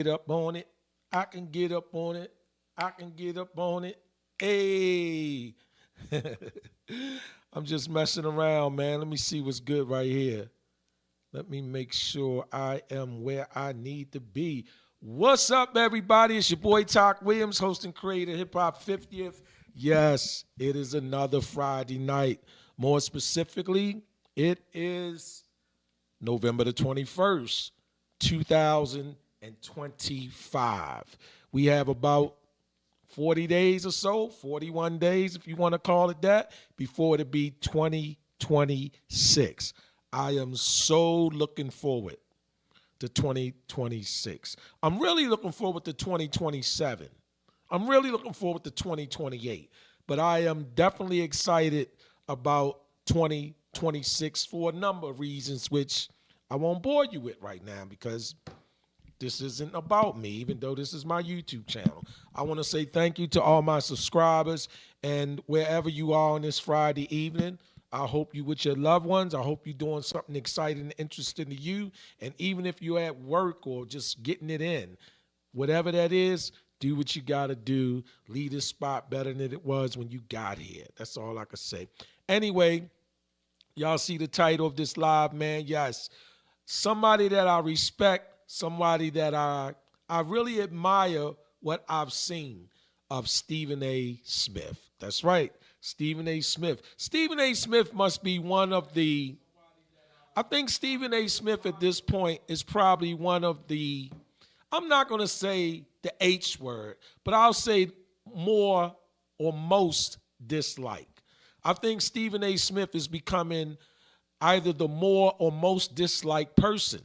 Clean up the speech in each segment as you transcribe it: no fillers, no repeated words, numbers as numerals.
Get up on it. I can get up on it. I can get up on it. Hey. I'm just messing around, man. Let me see what's good right here. Let me make sure I am where I need to be. What's up, everybody? It's your boy Talk Williams, host and creator, Hip Hop 50th. Yes, it is another Friday night. More specifically, it is November the 21st, 2025. We have about 40 days or so, 41 days, if you want to call it that, before it'll be 2026. I am so looking forward to 2026. I'm really looking forward to 2027. I'm really looking forward to 2028. But I am definitely excited about 2026 for a number of reasons, which I won't bore you with right now because this isn't about me, even though this is my YouTube channel. I want to say thank you to all my subscribers, and wherever you are on this Friday evening, I hope you with your loved ones. I hope you're doing something exciting and interesting to you. And even if you're at work or just getting it in, whatever that is, do what you got to do. Leave this spot better than it was when you got here. That's all I can say. Anyway, y'all see the title of this live, man. Yes, somebody that I respect, somebody that I really admire what I've seen of Stephen A. Smith. That's right, Stephen A. Smith. Stephen A. Smith must be one of the, I think Stephen A. Smith at this point is probably one of the, I'm not going to say the H word, but I'll say more or most disliked. I think Stephen A. Smith is becoming either the more or most disliked person.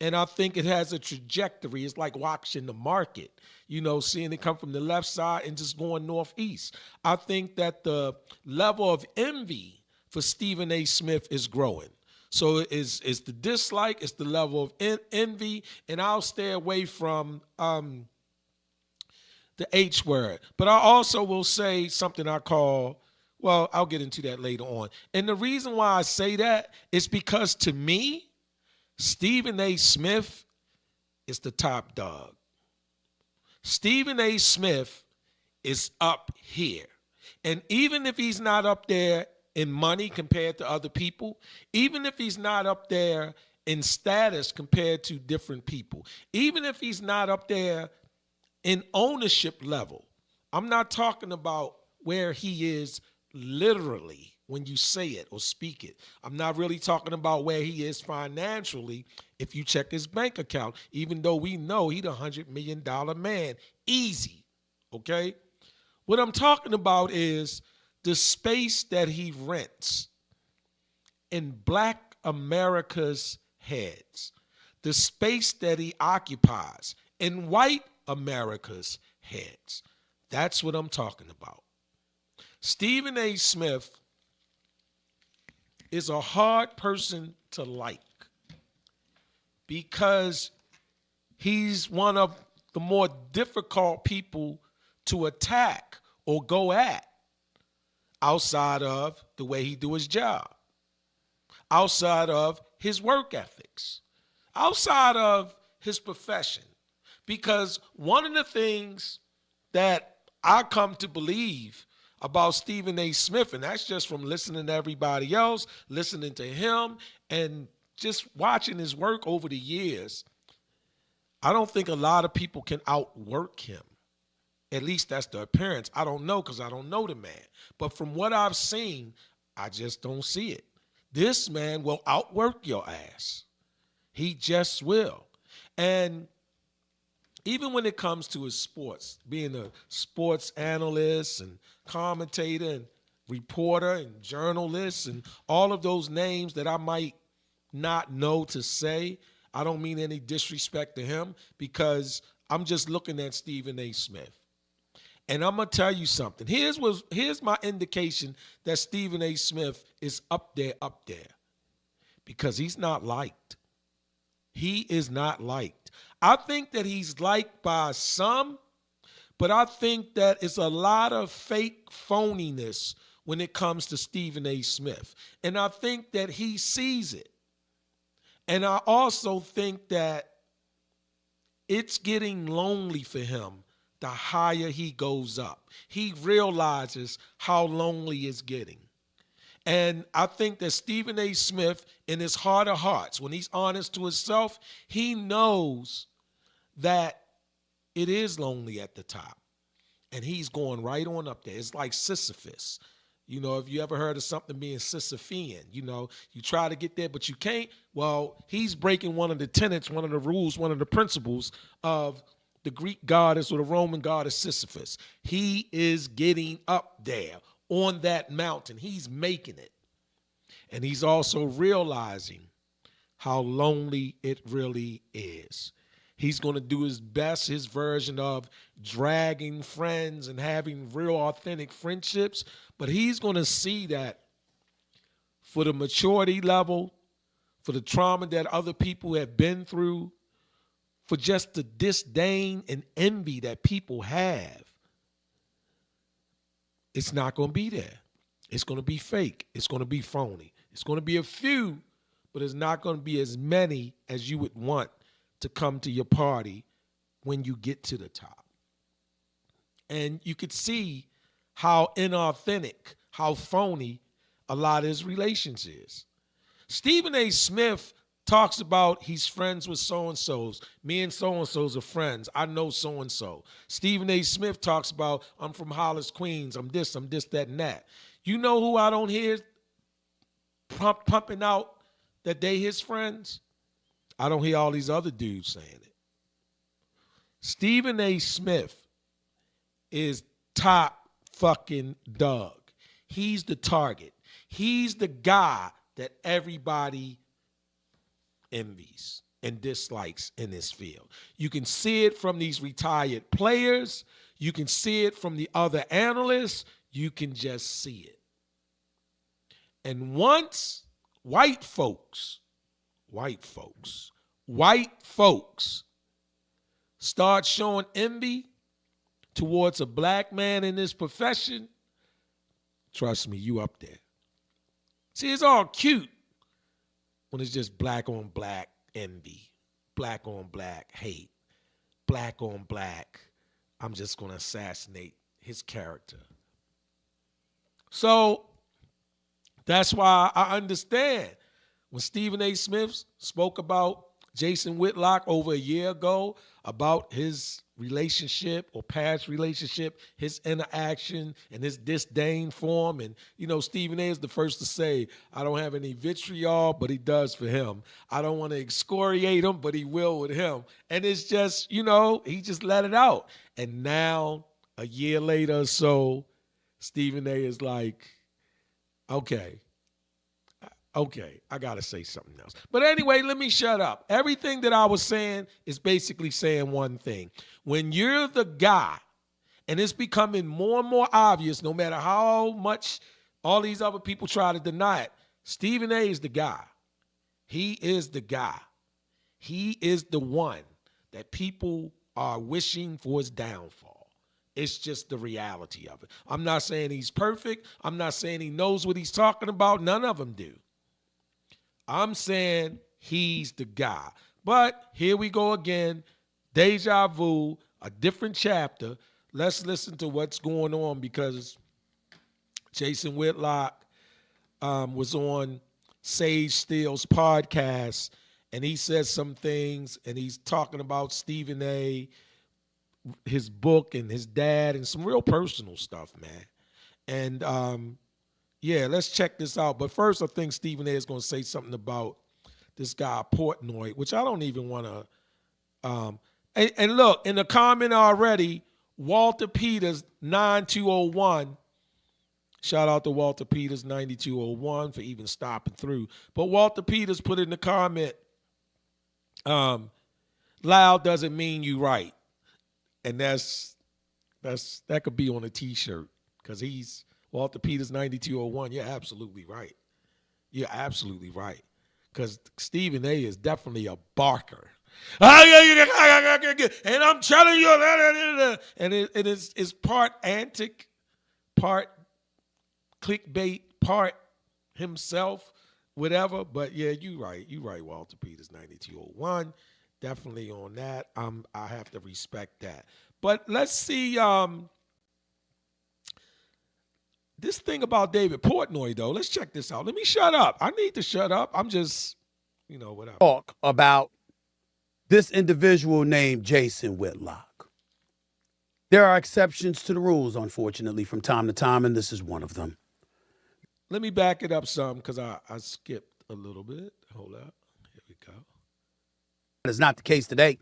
And I think it has a trajectory. It's like watching the market, seeing it come from the left side and just going northeast. I think that the level of envy for Stephen A. Smith is growing. So it's the dislike, it's the level of envy, and I'll stay away from the H word. But I also will say something well, I'll get into that later on. And the reason why I say that is because to me, Stephen A. Smith is the top dog. Stephen A. Smith is up here. And even if he's not up there in money compared to other people, even if he's not up there in status compared to different people, even if he's not up there in ownership level, I'm not talking about where he is literally when you say it or speak it. I'm not really talking about where he is financially if you check his bank account, even though we know he's $100 million man. Easy, okay? What I'm talking about is the space that he rents in Black America's heads, the space that he occupies in white America's heads. That's what I'm talking about. Stephen A. Smith is a hard person to like because he's one of the more difficult people to attack or go at outside of the way he do his job, outside of his work ethics, outside of his profession. Because one of the things that I come to believe about Stephen A. Smith, and that's just from listening to everybody else, listening to him, and just watching his work over the years, I don't think a lot of people can outwork him. At least that's the appearance. I don't know because I don't know the man. But from what I've seen, I just don't see it. This man will outwork your ass. He just will. And even when it comes to his sports, being a sports analyst and commentator and reporter and journalist and all of those names that I might not know to say, I don't mean any disrespect to him because I'm just looking at Stephen A. Smith. And I'm going to tell you something. Here's my indication that Stephen A. Smith is up there. Because he's not liked. He is not liked. I think that he's liked by some, but I think that it's a lot of fake phoniness when it comes to Stephen A. Smith. And I think that he sees it. And I also think that it's getting lonely for him the higher he goes up. He realizes how lonely it's getting. And I think that Stephen A. Smith, in his heart of hearts, when he's honest to himself, he knows that it is lonely at the top. And he's going right on up there. It's like Sisyphus. You know, if you ever heard of something being Sisyphean, you know, you try to get there, but you can't. Well, he's breaking one of the tenets, one of the rules, one of the principles of the Greek goddess or the Roman goddess Sisyphus. He is getting up there on that mountain. He's making it. And he's also realizing how lonely it really is. He's going to do his best, his version of dragging friends and having real authentic friendships. But he's going to see that for the maturity level, for the trauma that other people have been through, for just the disdain and envy that people have, it's not going to be there. It's going to be fake. It's going to be phony. It's going to be a few, but it's not going to be as many as you would want to come to your party when you get to the top. And you could see how inauthentic, how phony a lot of his relations is. Stephen A. Smith talks about he's friends with so-and-sos. Me and so-and-sos are friends. I know so-and-so. Stephen A. Smith talks about, I'm from Hollis, Queens. I'm this, that, and that. You know who I don't hear pumping out that they his friends? I don't hear all these other dudes saying it. Stephen A. Smith is top fucking dog. He's the target. He's the guy that everybody envies and dislikes in this field. You can see it from these retired players. You can see it from the other analysts. You can just see it. And once white folks start showing envy towards a black man in this profession, trust me, you up there. See, it's all cute when it's just black on black envy, black on black hate, black on black, I'm just going to assassinate his character. So that's why I understand when Stephen A. Smith spoke about Jason Whitlock over a year ago, about his relationship or past relationship, his interaction and his disdain for him. And, you know, Stephen A. is the first to say, I don't have any vitriol, but he does for him. I don't want to excoriate him, but he will with him. And it's just, you know, he just let it out. And now, a year later or so, Stephen A. is like, okay, I got to say something else. But anyway, let me shut up. Everything that I was saying is basically saying one thing. When you're the guy, and it's becoming more and more obvious, no matter how much all these other people try to deny it, Stephen A. is the guy. He is the guy. He is the one that people are wishing for his downfall. It's just the reality of it. I'm not saying he's perfect. I'm not saying he knows what he's talking about. None of them do. I'm saying he's the guy. But here we go again. Deja vu, a different chapter. Let's listen to what's going on because Jason Whitlock was on Sage Steele's podcast, and he says some things, and he's talking about Stephen A., his book, and his dad, and some real personal stuff, man. And yeah, let's check this out. But first, I think Stephen A. is going to say something about this guy Portnoy, which I don't even want to. And look, in the comment already, Walter Peters 9201. Shout out to Walter Peters 9201 for even stopping through. But Walter Peters put in the comment, loud doesn't mean you right. And that could be on a T-shirt because he's Walter Peters 9201. You're absolutely right. You're absolutely right. Because Stephen A. is definitely a barker. And I'm telling you, and it's part antic, part clickbait, part himself, whatever. But yeah, you're right. You're right, Walter Peters 9201. definitely on that. I have to respect that. But let's see this thing about David Portnoy, though. Let's check this out. Let me shut up. I need to shut up. I'm just, whatever. Talk about this individual named Jason Whitlock. There are exceptions to the rules, unfortunately, from time to time, and this is one of them. Let me back it up some because I skipped a little bit. Hold up. Here we go. That is not the case today.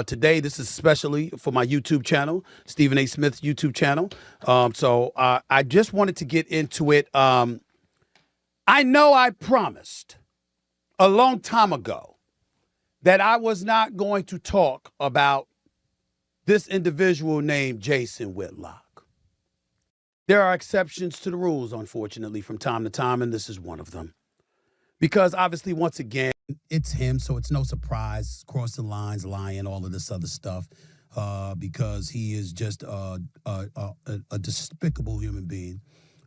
Today, this is especially for my YouTube channel, Stephen A. Smith's YouTube channel. So I just wanted to get into it. I know I promised a long time ago that I was not going to talk about this individual named Jason Whitlock. There are exceptions to the rules, unfortunately, from time to time, and this is one of them. Because obviously, once again, it's him, so it's no surprise, crossing lines, lying, all of this other stuff, because he is just a despicable human being.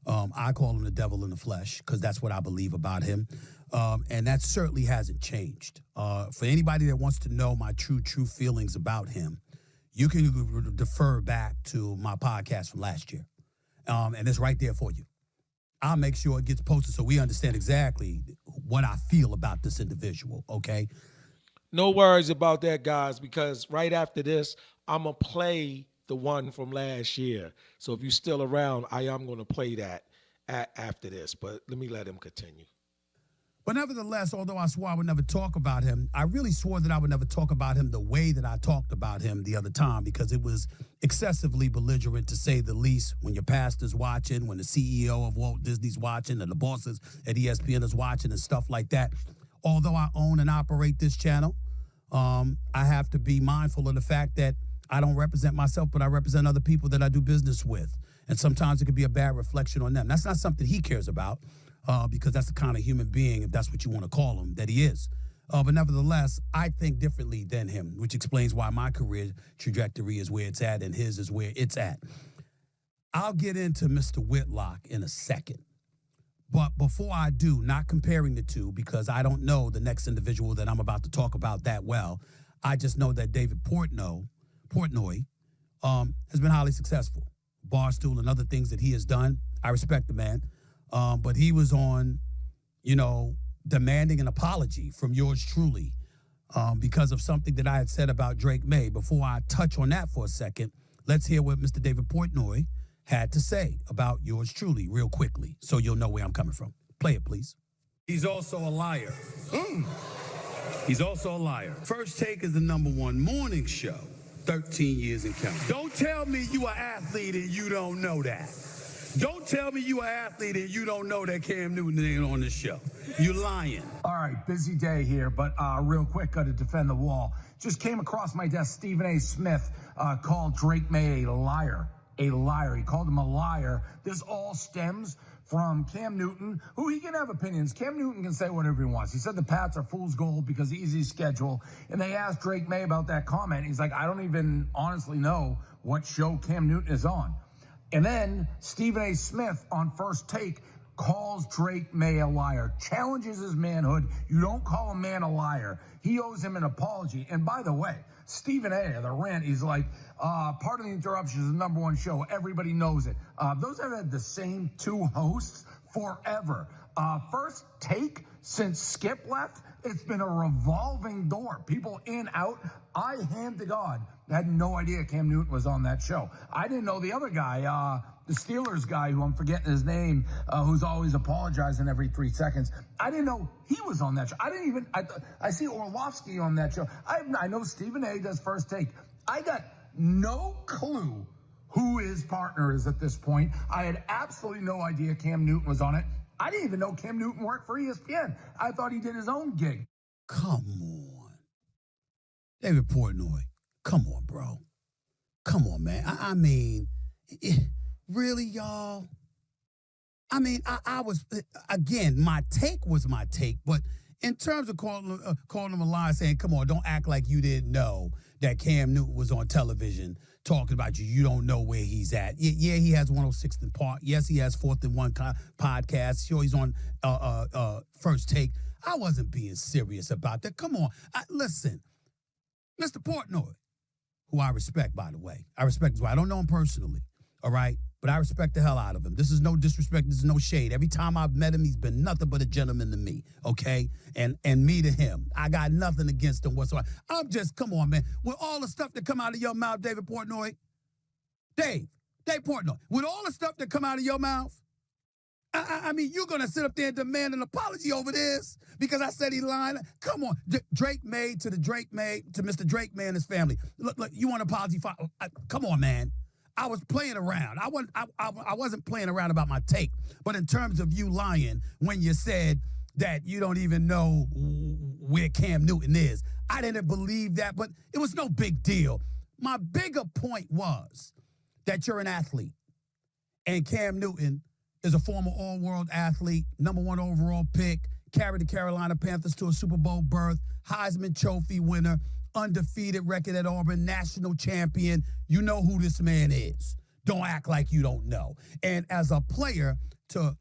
I call him the devil in the flesh because that's what I believe about him. And that certainly hasn't changed. For anybody that wants to know my true feelings about him, you can defer back to my podcast from last year. And it's right there for you. I'll make sure it gets posted so we understand exactly what I feel about this individual, okay? No worries about that, guys, because right after this, I'm going to play the one from last year. So if you're still around, I am going to play that after this. But let me let him continue. But nevertheless, although I swore I would never talk about him, I really swore that I would never talk about him the way that I talked about him the other time because it was excessively belligerent, to say the least, when your pastor's watching, when the CEO of Walt Disney's watching, and the bosses at ESPN is watching and stuff like that. Although I own and operate this channel, I have to be mindful of the fact that I don't represent myself, but I represent other people that I do business with. And sometimes it could be a bad reflection on them. That's not something he cares about. Because that's the kind of human being, if that's what you want to call him, that he is. But nevertheless, I think differently than him, which explains why my career trajectory is where it's at and his is where it's at. I'll get into Mr. Whitlock in a second. But before I do, not comparing the two, because I don't know the next individual that I'm about to talk about that well. I just know that David Portnoy has been highly successful. Barstool and other things that he has done, I respect the man. But he was on, demanding an apology from yours truly because of something that I had said about Drake May. Before I touch on that for a second, let's hear what Mr. David Portnoy had to say about yours truly real quickly so you'll know where I'm coming from. Play it, please. He's also a liar. He's also a liar. First Take is the #1 morning show, 13 years and counting. Don't tell me you an athlete and you don't know that. Don't tell me you an athlete and you don't know that Cam Newton ain't on the show. You lying. All right, busy day here, but real quick, got to defend the wall. Just came across my desk, Stephen A. Smith called Drake May a liar. A liar. He called him a liar. This all stems from Cam Newton, who he can have opinions. Cam Newton can say whatever he wants. He said the Pats are fool's gold because easy schedule. And they asked Drake May about that comment. He's like, I don't even honestly know what show Cam Newton is on. And then Stephen A. Smith on First Take calls Drake May a liar, challenges his manhood. You don't call a man a liar. He owes him an apology. And by the way, Stephen A., the rant, he's like, part of the interruption is the #1 show. Everybody knows it. Those have had the same two hosts forever. First Take, since Skip left, it's been a revolving door. People in, out. I, hand to God, had no idea Cam Newton was on that show. I didn't know the other guy, the Steelers guy, who I'm forgetting his name, who's always apologizing every 3 seconds. I didn't know he was on that show. I see Orlovsky on that show. I know Stephen A. does First Take. I got no clue who his partner is at this point. I had absolutely no idea Cam Newton was on it. I didn't even know Cam Newton worked for ESPN. I thought he did his own gig. Come on. David Portnoy. Come on, bro. Come on, man. I mean, really, y'all? I mean, I was, again, my take was my take, but in terms of calling him a liar, saying, come on, don't act like you didn't know that Cam Newton was on television talking about you. You don't know where he's at. Yeah, he has 106th and Park. Yes, he has 4th and 1 podcast. Sure, he's on First Take. I wasn't being serious about that. Come on. Listen, Mr. Portnoy, who I respect, by the way. I respect his wife. I don't know him personally, all right? But I respect the hell out of him. This is no disrespect. This is no shade. Every time I've met him, he's been nothing but a gentleman to me, okay? And me to him. I got nothing against him whatsoever. I'm just, come on, man. With all the stuff that come out of your mouth, David Portnoy, Dave Portnoy, with all the stuff that come out of your mouth, I mean, you're going to sit up there and demand an apology over this because I said he lied? Come on. Drake made to Mr. Drake May and his family. Look, you want an apology? Come on, man. I was playing around. I wasn't playing around about my take. But in terms of you lying when you said that you don't even know where Cam Newton is, I didn't believe that, but it was no big deal. My bigger point was that you're an athlete, and Cam Newton is a former all-world athlete, #1 overall pick, carried the Carolina Panthers to a Super Bowl berth, Heisman Trophy winner, undefeated record at Auburn, national champion. You know who this man is. Don't act like you don't know. And as a player, to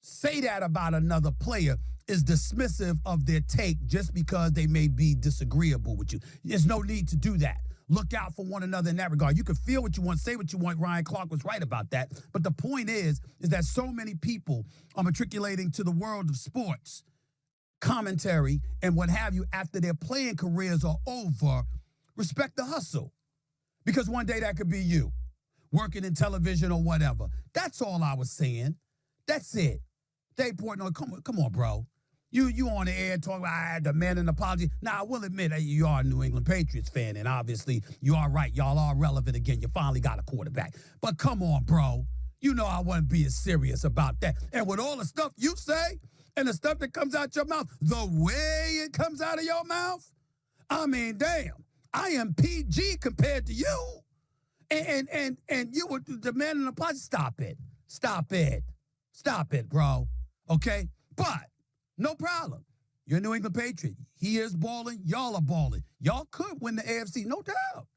say that about another player is dismissive of their take just because they may be disagreeable with you. There's no need to do that. Look out for one another in that regard. You can feel what you want, say what you want. Ryan Clark was right about that. But the point is that so many people are matriculating to the world of sports, commentary, and what have you after their playing careers are over. Respect the hustle. Because one day that could be you, working in television or whatever. That's all I was saying. That's it. Dave Portnoy, come on, bro. You on the air talking about I demand an apology. Now, I will admit that you are a New England Patriots fan, and obviously you are right. Y'all are relevant again. You finally got a quarterback. But come on, bro. You know I wasn't being serious about that. And with all the stuff you say and the stuff that comes out your mouth, the way it comes out of your mouth, I mean, damn, I am PG compared to you. And you would demand an apology. Stop it, bro. Okay? But no problem. You're a New England Patriot. He is balling. Y'all are balling. Y'all could win the AFC, no doubt.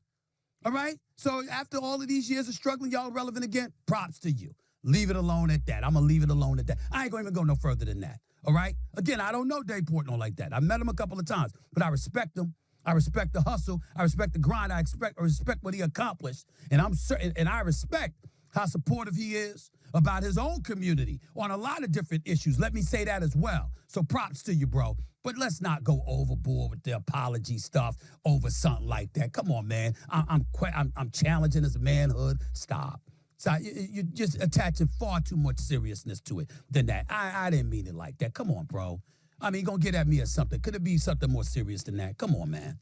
All right? So after all of these years of struggling, y'all relevant again, props to you. Leave it alone at that. I'm going to leave it alone at that. I ain't going to even go no further than that. All right? Again, I don't know Dave Portnoy like that. I met him a couple of times, but I respect him. I respect the hustle. I respect the grind. I respect what he accomplished. And I'm certain, and I respect how supportive he is about his own community on a lot of different issues. Let me say that as well. So props to you, bro. But let's not go overboard with the apology stuff over something like that. Come on, man. I'm challenging his manhood. Stop. So you're just attaching far too much seriousness to it than that. I didn't mean it like that. Come on, bro. I mean, you're going to get at me or something. Could it be something more serious than that? Come on, man.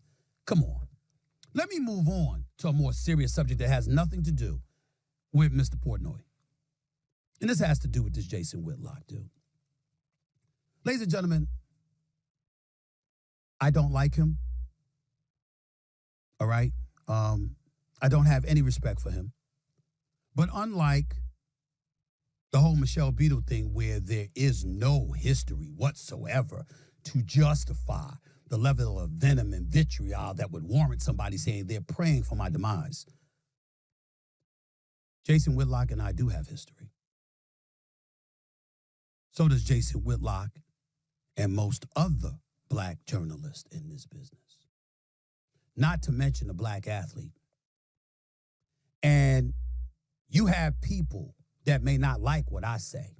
Come on. Let me move on to a more serious subject that has nothing to do with Mr. Portnoy. And this has to do with this Jason Whitlock dude. Ladies and gentlemen, I don't like him. All right? I don't have any respect for him. But unlike the whole Michelle Beadle thing where there is no history whatsoever to justify the level of venom and vitriol that would warrant somebody saying they're praying for my demise, Jason Whitlock and I do have history. So does Jason Whitlock and most other black journalists in this business. Not to mention a black athlete. And you have people that may not like what I say.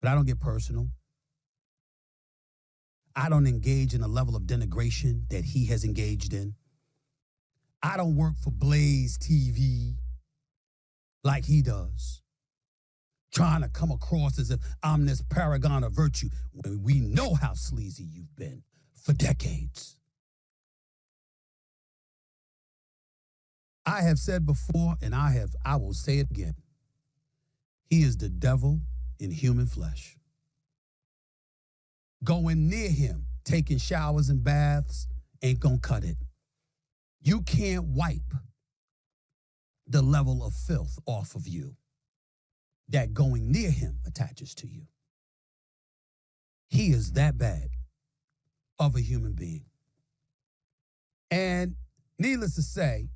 But I don't get personal. I don't engage in a level of denigration that he has engaged in. I don't work for Blaze TV like he does, trying to come across as if I'm this paragon of virtue when we know how sleazy you've been for decades. I have said before, and I will say it again. He is the devil in human flesh. Going near him, taking showers and baths, ain't gonna cut it. You can't wipe the level of filth off of you that going near him attaches to you. He is that bad of a human being. And needless to say,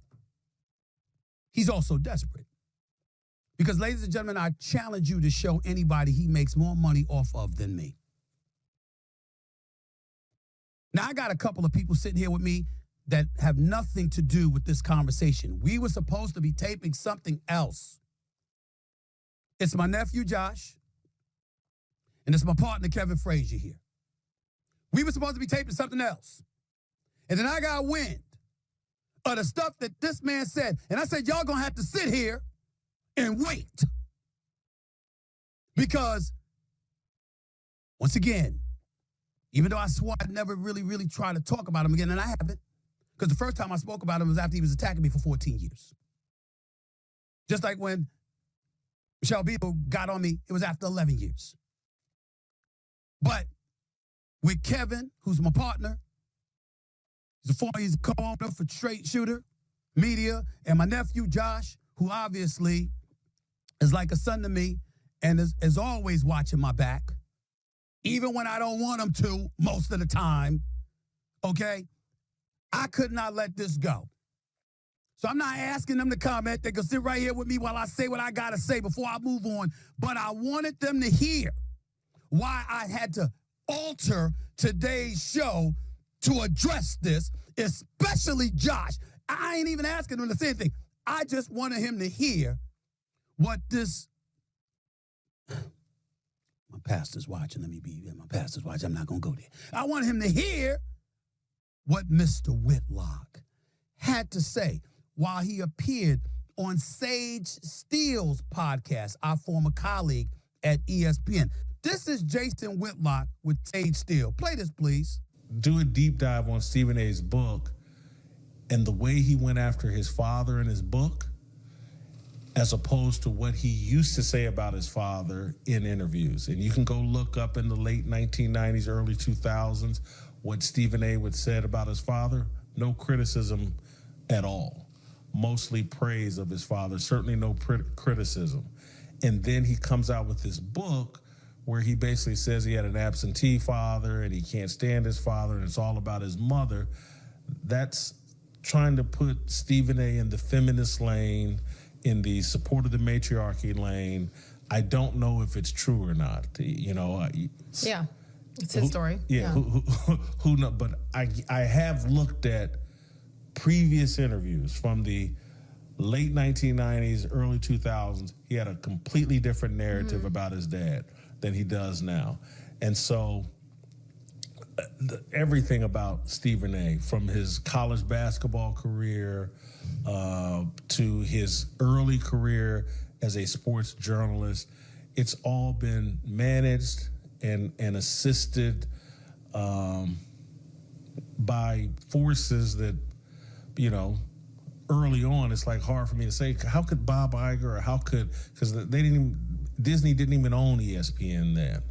he's also desperate. Because, ladies and gentlemen, I challenge you to show anybody he makes more money off of than me. Now, I got a couple of people sitting here with me that have nothing to do with this conversation. We were supposed to be taping something else. It's my nephew, Josh, and it's my partner, Kevin Frazier here. We were supposed to be taping something else. And then I got wind of the stuff that this man said. And I said, y'all gonna have to sit here and wait. Because, once again, even though I swore I'd never really tried to talk about him again, and I haven't, because the first time I spoke about him was after he was attacking me for 14 years. Just like when Michelle Beadle got on me, it was after 11 years. But with Kevin, who's my partner, he's a co-owner for Straight Shooter Media, and my nephew, Josh, who obviously is like a son to me and is always watching my back, even when I don't want him to most of the time, okay? I could not let this go. So I'm not asking them to comment. They can sit right here with me while I say what I got to say before I move on. But I wanted them to hear why I had to alter today's show to address this, especially Josh. I ain't even asking him to say anything. I just wanted him to hear what this... My pastor's watching. Let me be there. My pastor's watching. I'm not going to go there. I want him to hear what Mr. Whitlock had to say while he appeared on Sage Steele's podcast, our former colleague at ESPN. This is Jason Whitlock with Sage Steele. Play this, please. Do a deep dive on Stephen A's book and the way he went after his father in his book, as opposed to what he used to say about his father in interviews. And you can go look up in the late 1990s, early 2000s, what Stephen A. would said about his father. No criticism at all. Mostly praise of his father, certainly no criticism. And then he comes out with this book where he basically says he had an absentee father and he can't stand his father and it's all about his mother. That's trying to put Stephen A. in the feminist lane, in the support of the matriarchy lane. I don't know if it's true or not. You know, yeah, it's his story. Yeah, who knows? But I have looked at previous interviews from the late 1990s, early 2000s. He had a completely different narrative about his dad than he does now. And so everything about Stephen A., from his college basketball career to his early career as a sports journalist, it's all been managed and assisted by forces that, you know, early on, it's like hard for me to say, how could Bob Iger, or how could, because Disney didn't even own ESPN then.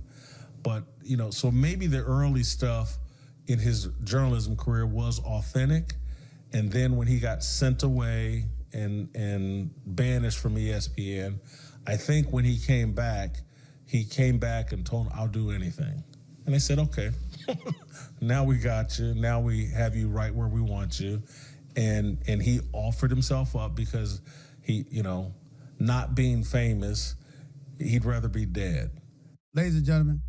But, you know, so maybe the early stuff in his journalism career was authentic. And then when he got sent away and banished from ESPN, I think when he came back and told them, I'll do anything. And they said, okay, now we got you. Now we have you right where we want you. And he offered himself up because he, you know, not being famous, he'd rather be dead. Ladies and gentlemen,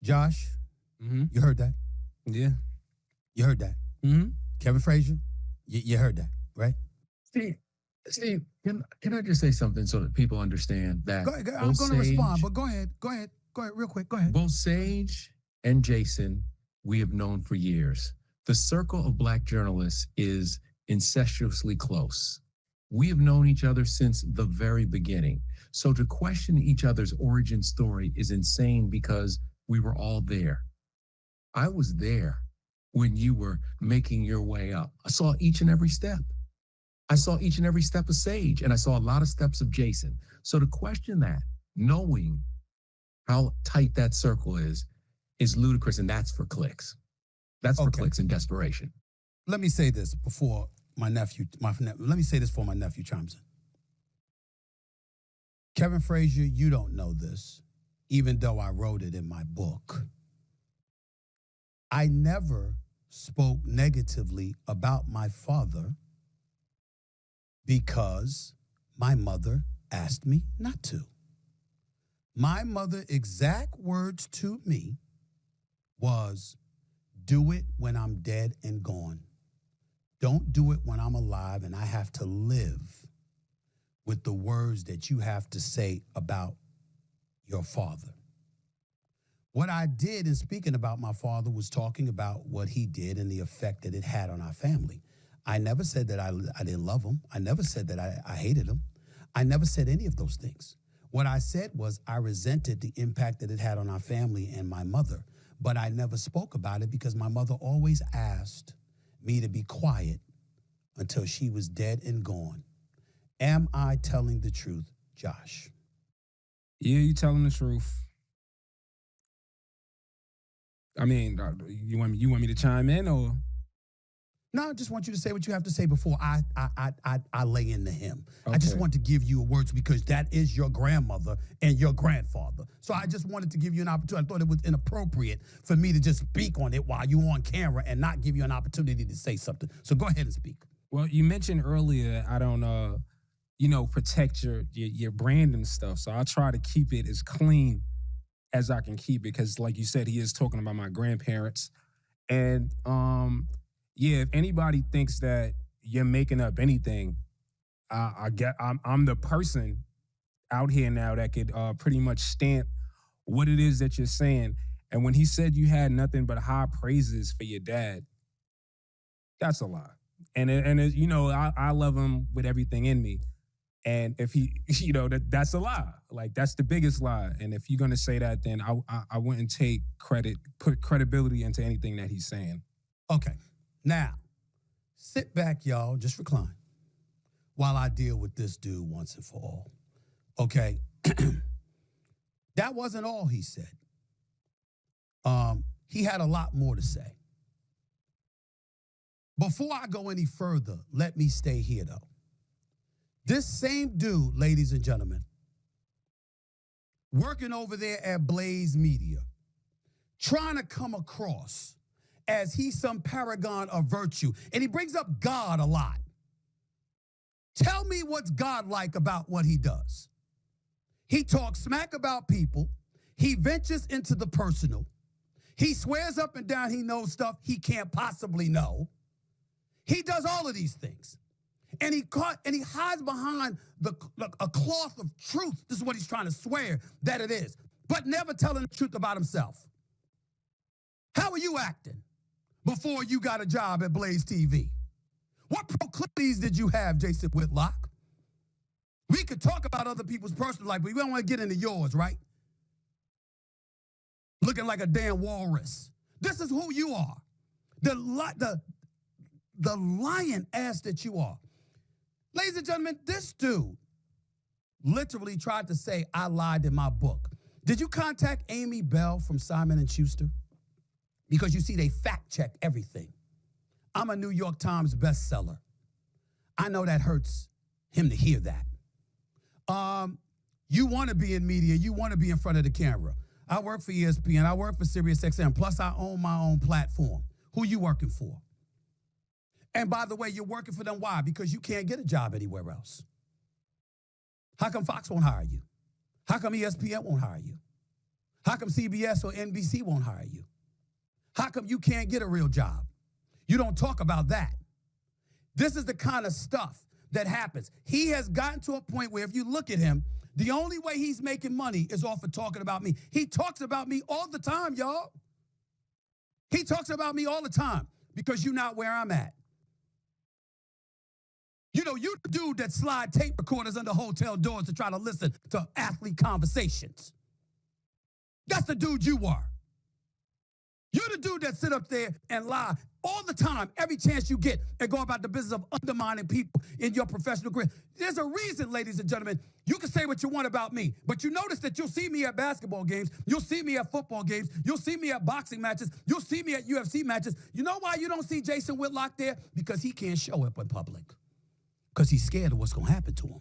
Josh, you heard that? Yeah. You heard that? Kevin Frazier, you heard that, right? Steve, can I just say something so that people understand that? Go ahead, I'm going to respond, but go ahead, real quick, go ahead. Both Sage and Jason, we have known for years. The circle of Black journalists is incestuously close. We have known each other since the very beginning. So to question each other's origin story is insane because we were all there. I was there when you were making your way up. I saw each and every step. I saw each and every step of Sage, and I saw a lot of steps of Jason. So to question that, knowing how tight that circle is ludicrous, and that's for clicks. That's for clicks and desperation. Let me say this before my nephew chimes in. Kevin Frazier, you don't know this, even though I wrote it in my book. I never spoke negatively about my father because my mother asked me not to. My mother, exact words to me, was, do it when I'm dead and gone. Don't do it when I'm alive and I have to live with the words that you have to say about your father. What I did in speaking about my father was talking about what he did and the effect that it had on our family. I never said that I didn't love him. I never said that I hated him. I never said any of those things. What I said was I resented the impact that it had on our family and my mother, but I never spoke about it because my mother always asked me to be quiet until she was dead and gone. Am I telling the truth, Josh? Yeah, you telling the truth. I mean, you want me to chime in or? No, I just want you to say what you have to say before I lay into him. Okay. I just want to give you words because that is your grandmother and your grandfather. So I just wanted to give you an opportunity. I thought it was inappropriate for me to just speak on it while you're on camera and not give you an opportunity to say something. So go ahead and speak. Well, you mentioned earlier I don't, protect your brand and stuff. So I try to keep it as clean as I can keep it because, like you said, he is talking about my grandparents. And, if anybody thinks that you're making up anything, I'm the person out here now that could pretty much stamp what it is that you're saying. And when he said you had nothing but high praises for your dad, that's a lie. And I love him with everything in me. And if he, that's a lie. Like, that's the biggest lie. And if you're going to say that, then I wouldn't put credibility into anything that he's saying. Okay. Now, sit back, y'all. Just recline while I deal with this dude once and for all. Okay? That wasn't all he said. He had a lot more to say. Before I go any further, let me stay here, though. This same dude, ladies and gentlemen, working over there at Blaze Media, trying to come across as he's some paragon of virtue, and he brings up God a lot. Tell me what's God-like about what he does. He talks smack about people. He ventures into the personal. He swears up and down he knows stuff he can't possibly know. He does all of these things. And he hides behind a cloth of truth. This is what he's trying to swear that it is, but never telling the truth about himself. How are you acting before you got a job at Blaze TV? What proclivities did you have, Jason Whitlock? We could talk about other people's personal life, but we don't want to get into yours, right? Looking like a damn walrus. This is who you are. The lion ass that you are. Ladies and gentlemen, this dude literally tried to say I lied in my book. Did you contact Amy Bell from Simon & Schuster? Because you see, they fact check everything. I'm a New York Times bestseller. I know that hurts him to hear that. You want to be in media. You want to be in front of the camera. I work for ESPN. I work for SiriusXM. Plus, I own my own platform. Who you working for? And by the way, you're working for them. Why? Because you can't get a job anywhere else. How come Fox won't hire you? How come ESPN won't hire you? How come CBS or NBC won't hire you? How come you can't get a real job? You don't talk about that. This is the kind of stuff that happens. He has gotten to a point where if you look at him, the only way he's making money is off of talking about me. He talks about me all the time, y'all. He talks about me all the time because you're not where I'm at. You know, you the dude that slide tape recorders under hotel doors to try to listen to athlete conversations. That's the dude you are. You're the dude that sit up there and lie all the time, every chance you get, and go about the business of undermining people in your professional career. There's a reason, ladies and gentlemen, you can say what you want about me, but you notice that you'll see me at basketball games, you'll see me at football games, you'll see me at boxing matches, you'll see me at UFC matches. You know why you don't see Jason Whitlock there? Because he can't show up in public. Because he's scared of what's going to happen to him.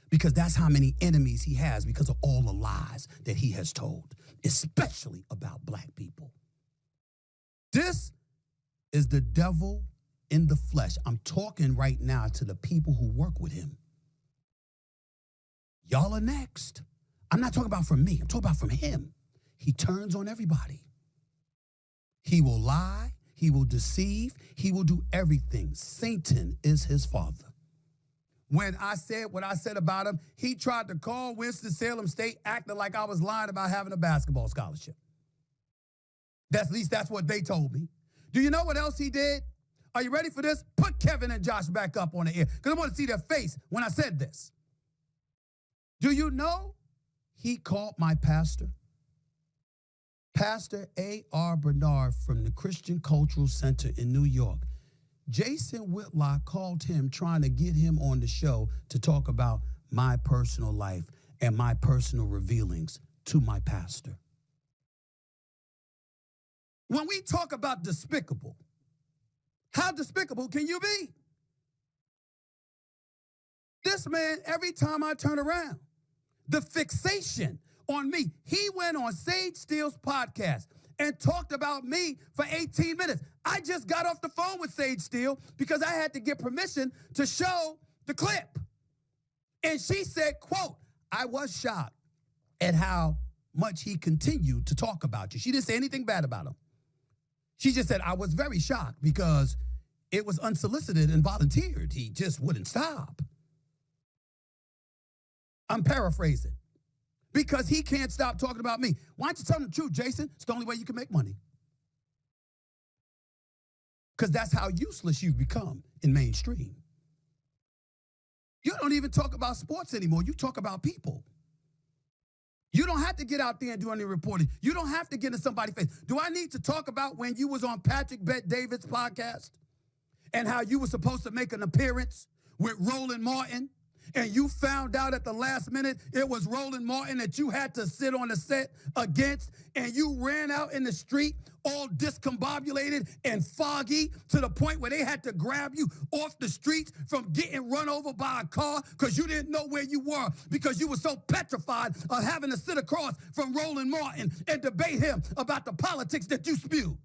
Because that's how many enemies he has because of all the lies that he has told, especially about black people. This is the devil in the flesh. I'm talking right now to the people who work with him. Y'all are next. I'm not talking about from me. I'm talking about from him. He turns on everybody. He will lie. He will deceive. He will do everything. Satan is his father. When I said what I said about him, he tried to call Winston-Salem State acting like I was lying about having a basketball scholarship. At least that's what they told me. Do you know what else he did? Are you ready for this? Put Kevin and Josh back up on the air because I want to see their face when I said this. Do you know he called my pastor? Pastor A.R. Bernard from the Christian Cultural Center in New York. Jason Whitlock called him trying to get him on the show to talk about my personal life and my personal revealings to my pastor. When we talk about despicable, how despicable can you be? This man, every time I turn around, the fixation on me, he went on Sage Steele's podcast and talked about me for 18 minutes. I just got off the phone with Sage Steele because I had to get permission to show the clip. And she said, quote, I was shocked at how much he continued to talk about you. She didn't say anything bad about him. She just said, I was very shocked because it was unsolicited and volunteered. He just wouldn't stop. I'm paraphrasing. Because he can't stop talking about me. Why don't you tell him the truth, Jason? It's the only way you can make money. Because that's how useless you've become in mainstream. You don't even talk about sports anymore. You talk about people. You don't have to get out there and do any reporting. You don't have to get in somebody's face. Do I need to talk about when you was on Patrick Bet-David's podcast and how you were supposed to make an appearance with Roland Martin and you found out at the last minute it was Roland Martin that you had to sit on the set against, and you ran out in the street all discombobulated and foggy to the point where they had to grab you off the streets from getting run over by a car because you didn't know where you were because you were so petrified of having to sit across from Roland Martin and debate him about the politics that you spewed.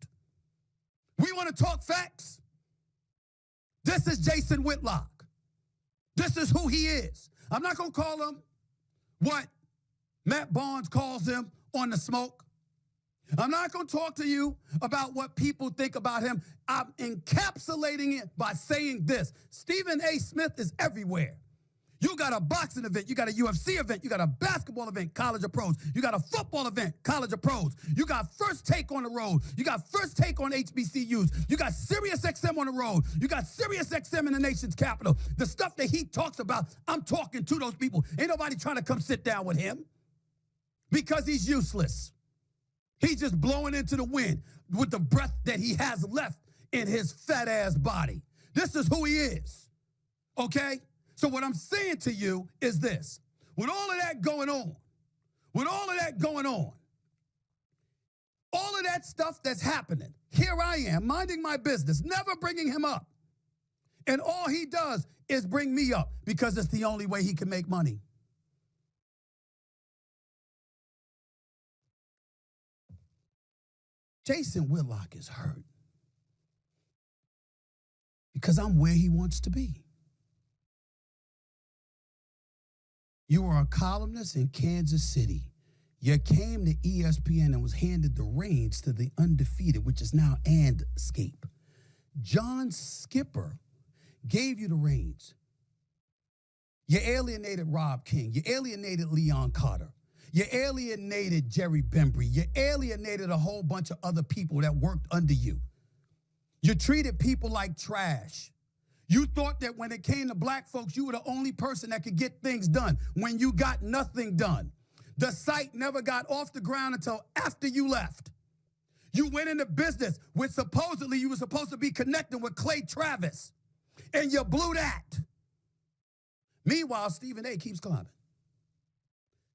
We want to talk facts? This is Jason Whitlock. This is who he is. I'm not going to call him what Matt Barnes calls him on The Smoke. I'm not going to talk to you about what people think about him. I'm encapsulating it by saying this. Stephen A. Smith is everywhere. You got a boxing event, you got a UFC event, you got a basketball event, College of Pros. You got a football event, College of Pros. You got First Take on the road. You got First Take on HBCUs. You got Sirius XM on the road. You got Sirius XM in the nation's capital. The stuff that he talks about, I'm talking to those people. Ain't nobody trying to come sit down with him because he's useless. He's just blowing into the wind with the breath that he has left in his fat ass body. This is who he is, okay? So what I'm saying to you is this. With all of that going on, all of that stuff that's happening, here I am, minding my business, never bringing him up. And all he does is bring me up because it's the only way he can make money. Jason Whitlock is hurt because I'm where he wants to be. You were a columnist in Kansas City. You came to ESPN and was handed the reins to the undefeated, which is now Andscape. John Skipper gave you the reins. You alienated Rob King. You alienated Leon Carter. You alienated Jerry Bembry. You alienated a whole bunch of other people that worked under you. You treated people like trash. You thought that when it came to black folks, you were the only person that could get things done when you got nothing done. The site never got off the ground until after you left. You went into business with supposedly you were supposed to be connecting with Clay Travis, and you blew that. Meanwhile, Stephen A. keeps climbing,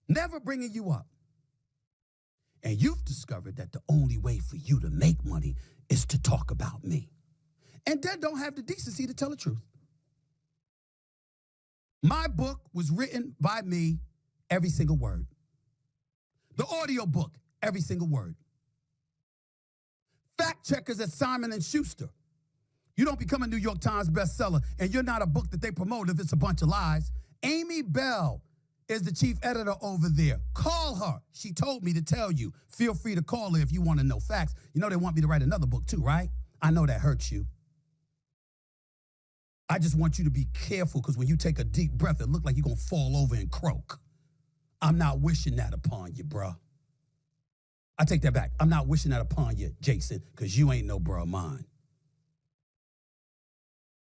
never bringing you up. And you've discovered that the only way for you to make money is to talk about me. And then don't have the decency to tell the truth. My book was written by me, every single word. The audio book, every single word. Fact checkers at Simon & Schuster. You don't become a New York Times bestseller, and you're not a book that they promote if it's a bunch of lies. Amy Bell is the chief editor over there. Call her. She told me to tell you. Feel free to call her if you want to know facts. You know they want me to write another book too, right? I know that hurts you. I just want you to be careful because when you take a deep breath, it looks like you're going to fall over and croak. I'm not wishing that upon you, bruh. I take that back. I'm not wishing that upon you, Jason, because you ain't no bruh of mine.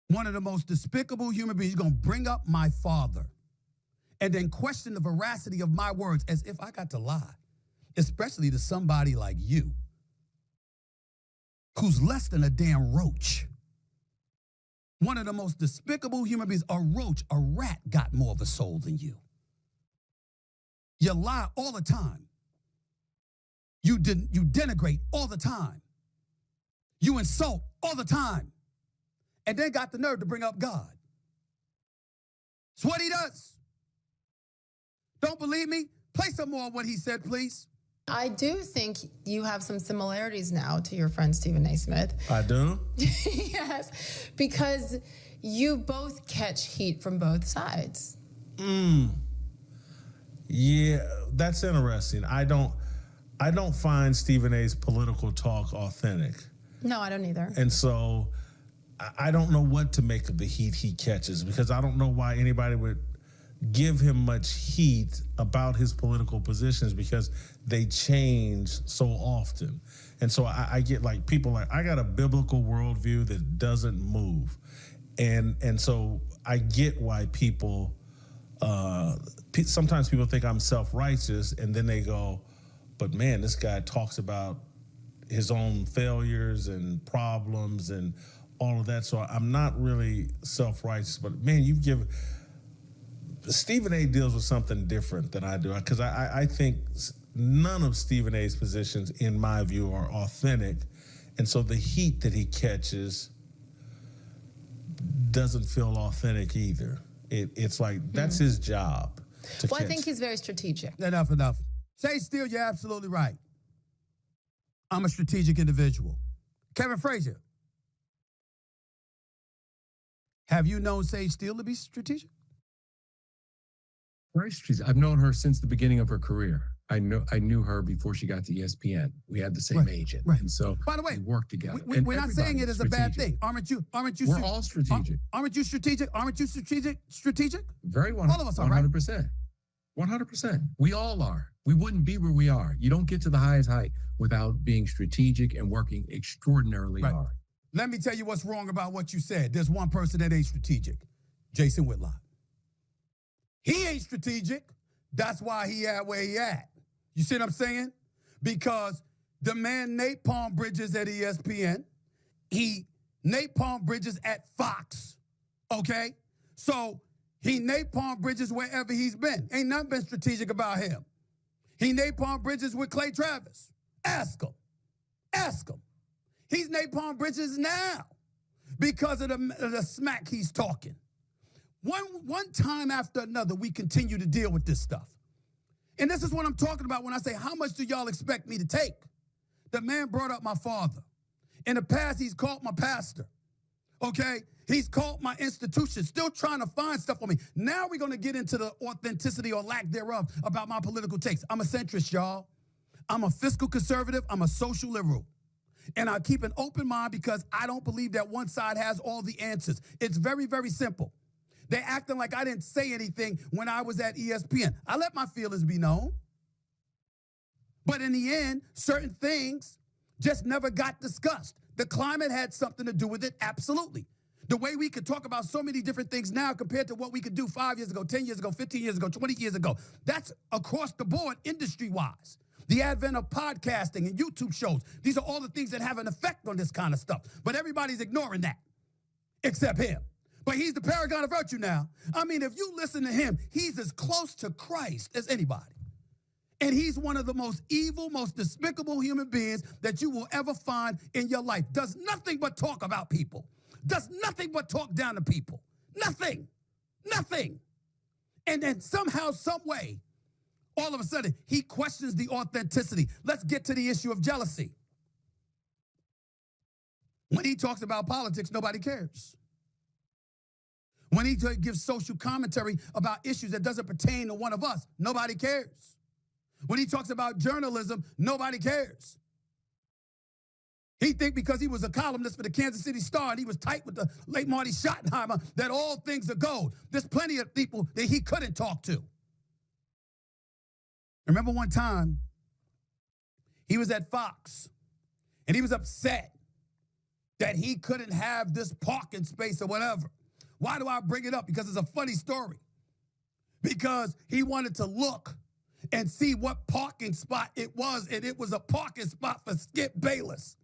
One of the most despicable human beings, going to bring up my father and then question the veracity of my words as if I got to lie, especially to somebody like you, who's less than a damn roach. One of the most despicable human beings, a roach, a rat got more of a soul than you. You lie all the time. You denigrate all the time. You insult all the time. And then got the nerve to bring up God. It's what he does. Don't believe me? Play some more of what he said, please. I do think you have some similarities now to your friend Stephen A. Smith. I do? Yes, because you both catch heat from both sides. Yeah, that's interesting. I don't find Stephen A's political talk authentic. No, I don't either. And so I don't know what to make of the heat he catches, because I don't know why anybody would give him much heat about his political positions, because they change so often. And so I get like people like, I got a biblical worldview that doesn't move. And so I get why people, sometimes people think I'm self-righteous, and then they go, but man, this guy talks about his own failures and problems and all of that. So I'm not really self-righteous, but man, you've given... Stephen A. deals with something different than I do, because I think none of Stephen A.'s positions, in my view, are authentic. And so the heat that he catches doesn't feel authentic either. It's like, that's his job. Well, I think he's very strategic. Enough. Say, Steele, you're absolutely right. I'm a strategic individual. Kevin Frazier, have you known Sage Steele to be strategic? Very strategic. I've known her since the beginning of her career. I knew her before she got to ESPN. We had the same agent, and so by the way, we worked together. We're not saying it as a bad thing. Aren't you? We're all strategic. Aren't you strategic? Aren't you strategic? Very 100%. All of us are, right? 100%. We all are. We wouldn't be where we are. You don't get to the highest height without being strategic and working extraordinarily hard. Let me tell you what's wrong about what you said. There's one person that ain't strategic, Jason Whitlock. He ain't strategic. That's why he at where he at. You see what I'm saying? Because the man napalm Bridges at ESPN, he napalm Bridges at Fox, okay? So he napalm Bridges wherever he's been. Ain't nothing been strategic about him. He napalm Bridges with Clay Travis. Ask him. He's napalm Bridges now because of the smack he's talking. One time after another, we continue to deal with this stuff. And this is what I'm talking about when I say, how much do y'all expect me to take? The man brought up my father. In the past, he's called my pastor, okay? He's called my institution, still trying to find stuff for me. Now we're going to get into the authenticity or lack thereof about my political takes. I'm a centrist, y'all. I'm a fiscal conservative. I'm a social liberal. And I keep an open mind because I don't believe that one side has all the answers. It's very, very simple. They're acting like I didn't say anything when I was at ESPN. I let my feelings be known. But in the end, certain things just never got discussed. The climate had something to do with it, absolutely. The way we could talk about so many different things now compared to what we could do 5 years ago, 10 years ago, 15 years ago, 20 years ago. That's across the board, industry-wise. The advent of podcasting and YouTube shows. These are all the things that have an effect on this kind of stuff. But everybody's ignoring that, except him. But he's the paragon of virtue now. I mean, if you listen to him, he's as close to Christ as anybody. And he's one of the most evil, most despicable human beings that you will ever find in your life. Does nothing but talk about people. Does nothing but talk down to people. Nothing. And then somehow, some way, all of a sudden, he questions the authenticity. Let's get to the issue of jealousy. When he talks about politics, nobody cares. When he gives social commentary about issues that doesn't pertain to one of us, nobody cares. When he talks about journalism, nobody cares. He think because he was a columnist for the Kansas City Star and he was tight with the late Marty Schottenheimer that all things are gold. There's plenty of people that he couldn't talk to. Remember one time, he was at Fox and he was upset that he couldn't have this parking space or whatever. Why do I bring it up? Because it's a funny story. Because he wanted to look and see what parking spot it was, and it was a parking spot for Skip Bayless.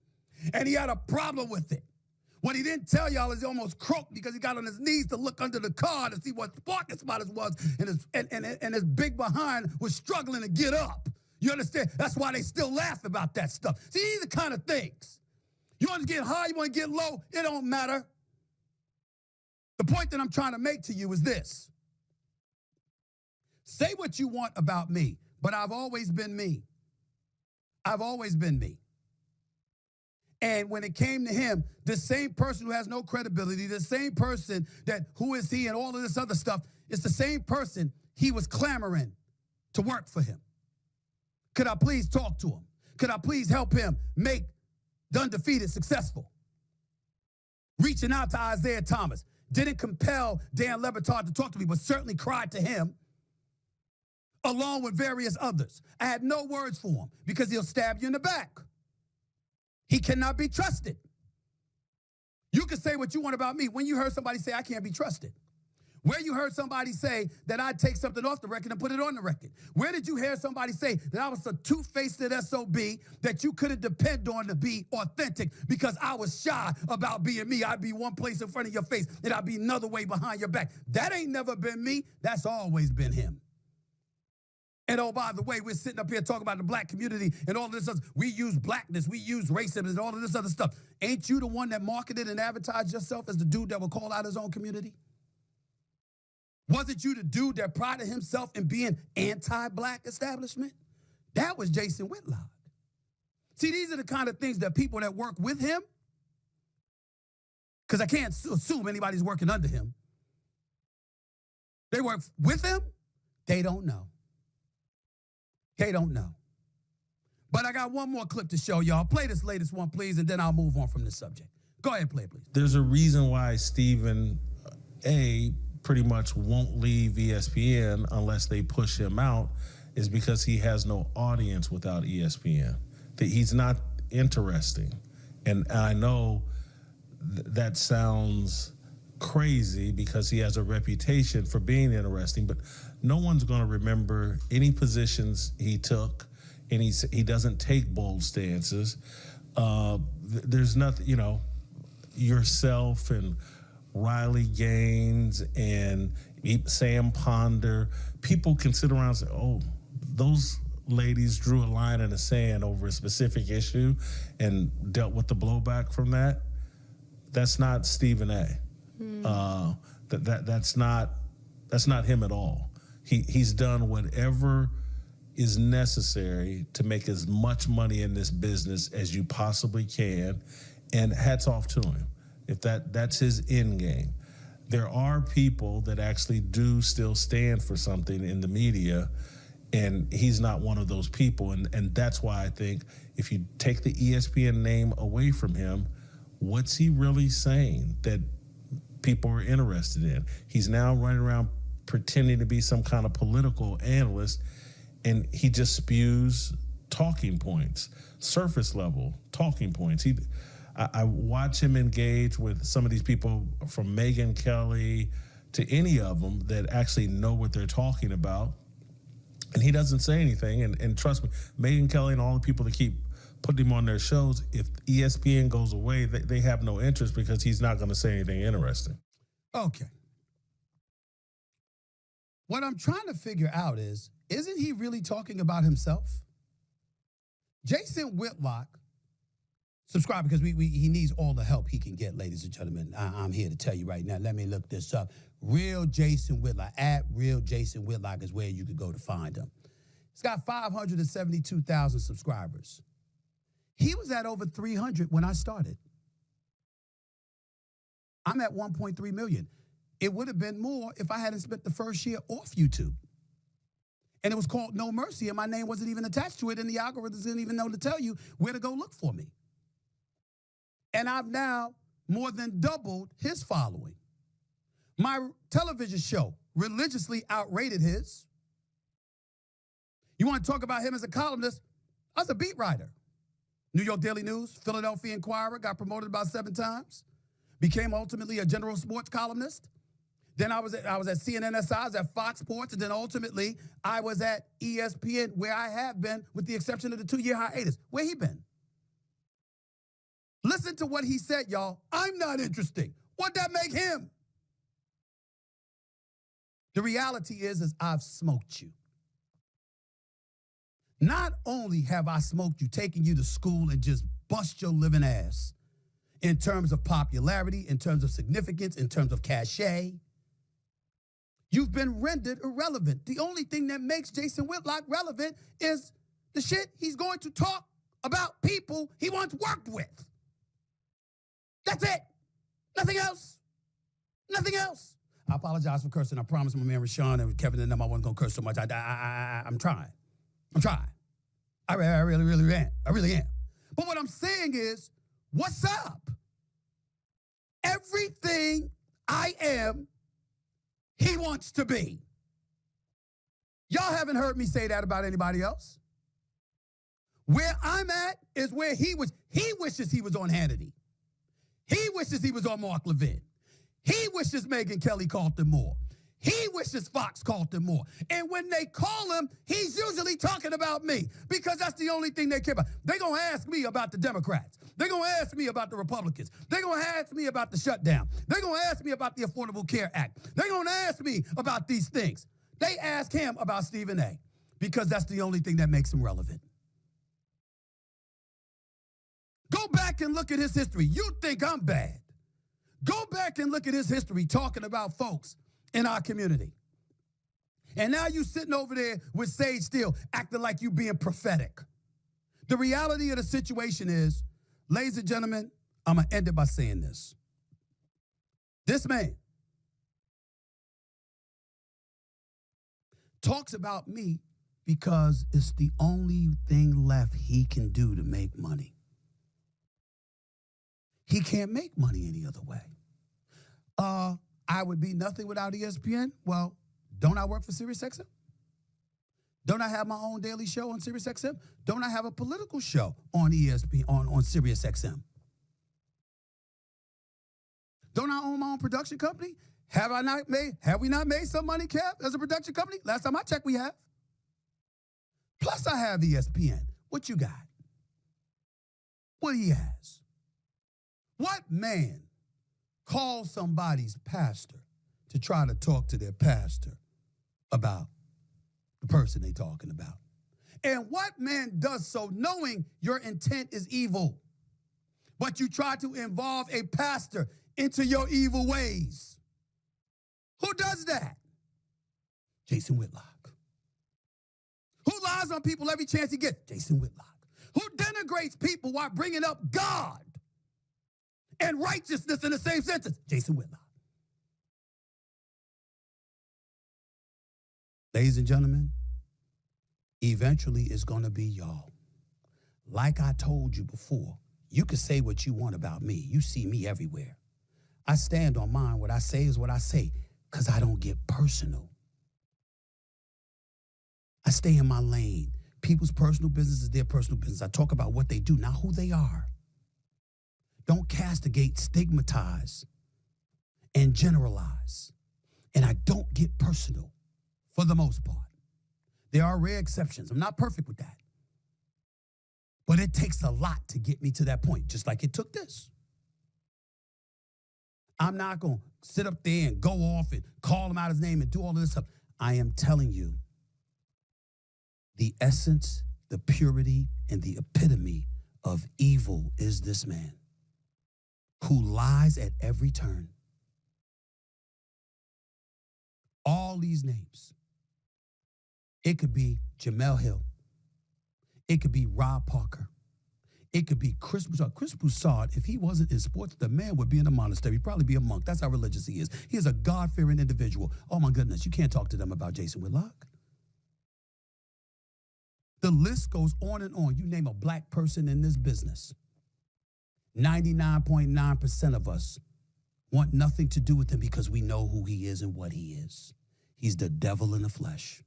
And he had a problem with it. What he didn't tell y'all is he almost croaked because he got on his knees to look under the car to see what the parking spot it was, and his big behind was struggling to get up. You understand? That's why they still laugh about that stuff. See, these are the kind of things. You want to get high, you want to get low, it don't matter. The point that I'm trying to make to you is this. Say what you want about me, but I've always been me. I've always been me. And when it came to him, the same person who has no credibility, the same person that who is he and all of this other stuff, it's the same person he was clamoring to work for him. Could I please talk to him? Could I please help him make the undefeated successful? Reaching out to Isaiah Thomas. Didn't compel Dan Le Batard to talk to me, but certainly cried to him, along with various others. I had no words for him because he'll stab you in the back. He cannot be trusted. You can say what you want about me. When you heard somebody say I can't be trusted? Where you heard somebody say that I'd take something off the record and put it on the record? Where did you hear somebody say that I was a two-faced SOB that you couldn't depend on to be authentic because I was shy about being me? I'd be one place in front of your face and I'd be another way behind your back. That ain't never been me. That's always been him. And oh, by the way, we're sitting up here talking about the black community and all of this other. We use blackness, we use racism and all of this other stuff. Ain't you the one that marketed and advertised yourself as the dude that would call out his own community? Wasn't you the dude that prided himself in being anti-black establishment? That was Jason Whitlock. See, these are the kind of things that people that work with him, because I can't assume anybody's working under him. They work with him, they don't know. They don't know. But I got one more clip to show y'all. Play this latest one, please, and then I'll move on from this subject. Go ahead, play it, please. There's a reason why Stephen A. pretty much won't leave ESPN unless they push him out, is because he has no audience without ESPN. That he's not interesting. And I know that sounds crazy because he has a reputation for being interesting, but no one's going to remember any positions he took, and he doesn't take bold stances. There's nothing, yourself and Riley Gaines and Sam Ponder, people can sit around and say, oh, those ladies drew a line in the sand over a specific issue and dealt with the blowback from that. That's not Stephen A. That's not him at all. He's done whatever is necessary to make as much money in this business as you possibly can, and hats off to him. If that's his end game. There are people that actually do still stand for something in the media, and he's not one of those people. And that's why I think if you take the ESPN name away from him, what's he really saying that people are interested in? He's now running around pretending to be some kind of political analyst, and he just spews talking points, surface level talking points. I watch him engage with some of these people, from Megyn Kelly to any of them, that actually know what they're talking about. And he doesn't say anything. And trust me, Megyn Kelly and all the people that keep putting him on their shows, if ESPN goes away, they have no interest because he's not going to say anything interesting. Okay. What I'm trying to figure out is, isn't he really talking about himself? Jason Whitlock, subscribe because he needs all the help he can get, ladies and gentlemen. I'm here to tell you right now. Let me look this up. Real Jason Whitlock, at Real Jason Whitlock is where you could go to find him. He's got 572,000 subscribers. He was at over 300 when I started. I'm at 1.3 million. It would have been more if I hadn't spent the first year off YouTube. And it was called No Mercy, and my name wasn't even attached to it, and the algorithms didn't even know to tell you where to go look for me. And I've now more than doubled his following. My television show religiously outrated his. You want to talk about him as a columnist? I was a beat writer. New York Daily News, Philadelphia Inquirer, got promoted about 7 times. Became ultimately a general sports columnist. Then I was at CNNSI, I was at Fox Sports, and then ultimately I was at ESPN, where I have been, with the exception of the 2-year hiatus. Where he been? Listen to what he said, y'all. I'm not interesting. What'd that make him? The reality is I've smoked you. Not only have I smoked you, taken you to school and just bust your living ass in terms of popularity, in terms of significance, in terms of cachet, you've been rendered irrelevant. The only thing that makes Jason Whitlock relevant is the shit he's going to talk about people he once worked with. That's it. Nothing else. Nothing else. I apologize for cursing. I promised my man Rashawn and Kevin and them I wasn't going to curse so much. I'm trying. I really am. I really am. But what I'm saying is, what's up? Everything I am, he wants to be. Y'all haven't heard me say that about anybody else. Where I'm at is where he was. He wishes he was on Hannity. He wishes he was on Mark Levin. He wishes Megyn Kelly called him more. He wishes Fox called him more. And when they call him, he's usually talking about me because that's the only thing they care about. They're going to ask me about the Democrats. They're going to ask me about the Republicans. They're going to ask me about the shutdown. They're going to ask me about the Affordable Care Act. They're going to ask me about these things. They ask him about Stephen A. because that's the only thing that makes him relevant. Go back and look at his history. You think I'm bad. Go back and look at his history talking about folks in our community. And now you sitting over there with Sage Steele acting like you being prophetic. The reality of the situation is, ladies and gentlemen, I'm going to end it by saying this. This man talks about me because it's the only thing left he can do to make money. He can't make money any other way. I would be nothing without ESPN. Well, don't I work for SiriusXM? Don't I have my own daily show on SiriusXM? Don't I have a political show on ESPN, on SiriusXM? Don't I own my own production company? Have we not made some money, Kev, as a production company? Last time I checked, we have. Plus, I have ESPN. What you got? What he has? What man calls somebody's pastor to try to talk to their pastor about the person they talking about? And what man does so knowing your intent is evil, but you try to involve a pastor into your evil ways? Who does that? Jason Whitlock. Who lies on people every chance he gets? Jason Whitlock. Who denigrates people while bringing up God and righteousness in the same sentence? Jason Whitlock. Ladies and gentlemen, eventually it's going to be y'all. Like I told you before, you can say what you want about me. You see me everywhere. I stand on mine. What I say is what I say because I don't get personal. I stay in my lane. People's personal business is their personal business. I talk about what they do, not who they are. Don't castigate, stigmatize, and generalize. And I don't get personal for the most part. There are rare exceptions. I'm not perfect with that. But it takes a lot to get me to that point, just like it took this. I'm not going to sit up there and go off and call him out his name and do all of this stuff. I am telling you, the essence, the purity, and the epitome of evil is this man who lies at every turn. All these names. It could be Jamel Hill. It could be Rob Parker. It could be Chris Broussard. Chris Broussard, if he wasn't in sports, the man would be in a monastery. He'd probably be a monk. That's how religious he is. He is a God-fearing individual. Oh, my goodness. You can't talk to them about Jason Whitlock. The list goes on and on. You name a black person in this business. 99.9% of us want nothing to do with him because we know who he is and what he is. He's the devil in the flesh.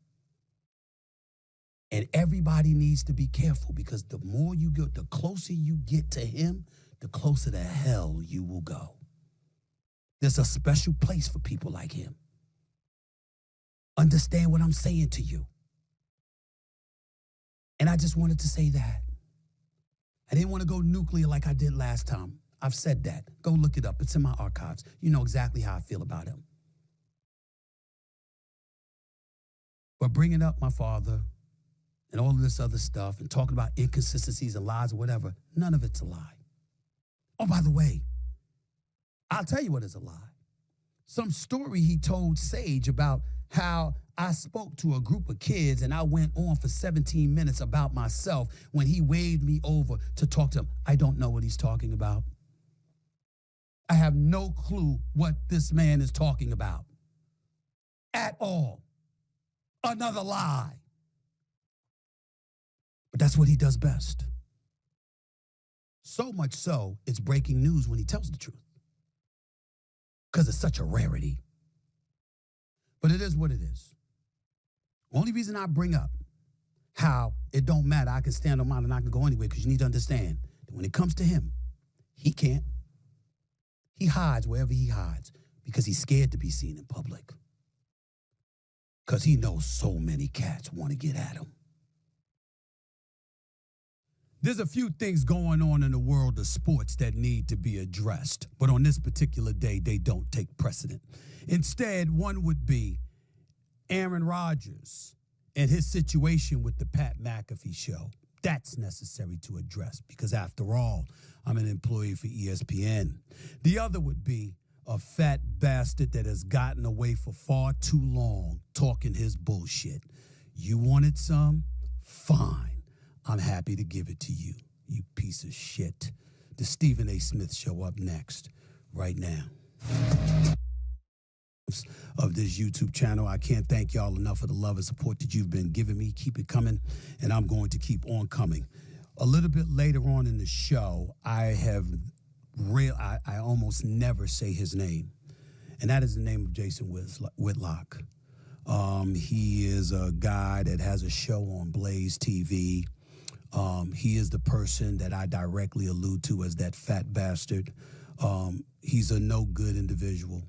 And everybody needs to be careful because the more you get, the closer you get to him, the closer to hell you will go. There's a special place for people like him. Understand what I'm saying to you. And I just wanted to say that. I didn't want to go nuclear like I did last time. I've said that. Go look it up. It's in my archives. You know exactly how I feel about him. But bringing up my father and all of this other stuff and talking about inconsistencies and lies or whatever, none of it's a lie. Oh, by the way, I'll tell you what is a lie. Some story he told Sage about how I spoke to a group of kids and I went on for 17 minutes about myself when he waved me over to talk to him. I don't know what he's talking about. I have no clue what this man is talking about at all. Another lie. But that's what he does best. So much so, it's breaking news when he tells the truth. Because it's such a rarity. But it is what it is. Only reason I bring up how it don't matter, I can stand on mine and I can go anywhere, because you need to understand that when it comes to him, he can't. He hides wherever he hides because he's scared to be seen in public. Because he knows so many cats want to get at him. There's a few things going on in the world of sports that need to be addressed, but on this particular day, they don't take precedent. Instead, one would be Aaron Rodgers and his situation with the Pat McAfee show. That's necessary to address because, after all, I'm an employee for ESPN. The other would be a fat bastard that has gotten away for far too long talking his bullshit. You wanted some? Fine. I'm happy to give it to you, you piece of shit. The Stephen A. Smith Show up next, right now. Of this YouTube channel, I can't thank y'all enough for the love and support that you've been giving me. Keep it coming, and I'm going to keep on coming. A little bit later on in the show, I almost never say his name, and that is the name of Jason Whitlock. He is a guy that has a show on Blaze TV. He is the person that I directly allude to as that fat bastard. He's a no good individual,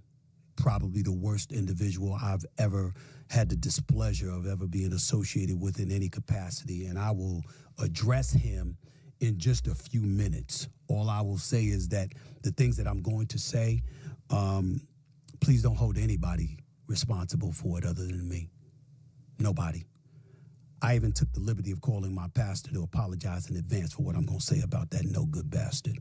probably the worst individual I've ever had the displeasure of ever being associated with in any capacity. And I will address him in just a few minutes. All I will say is that the things that I'm going to say, please don't hold anybody responsible for it other than me. Nobody. I even took the liberty of calling my pastor to apologize in advance for what I'm going to say about that no good bastard.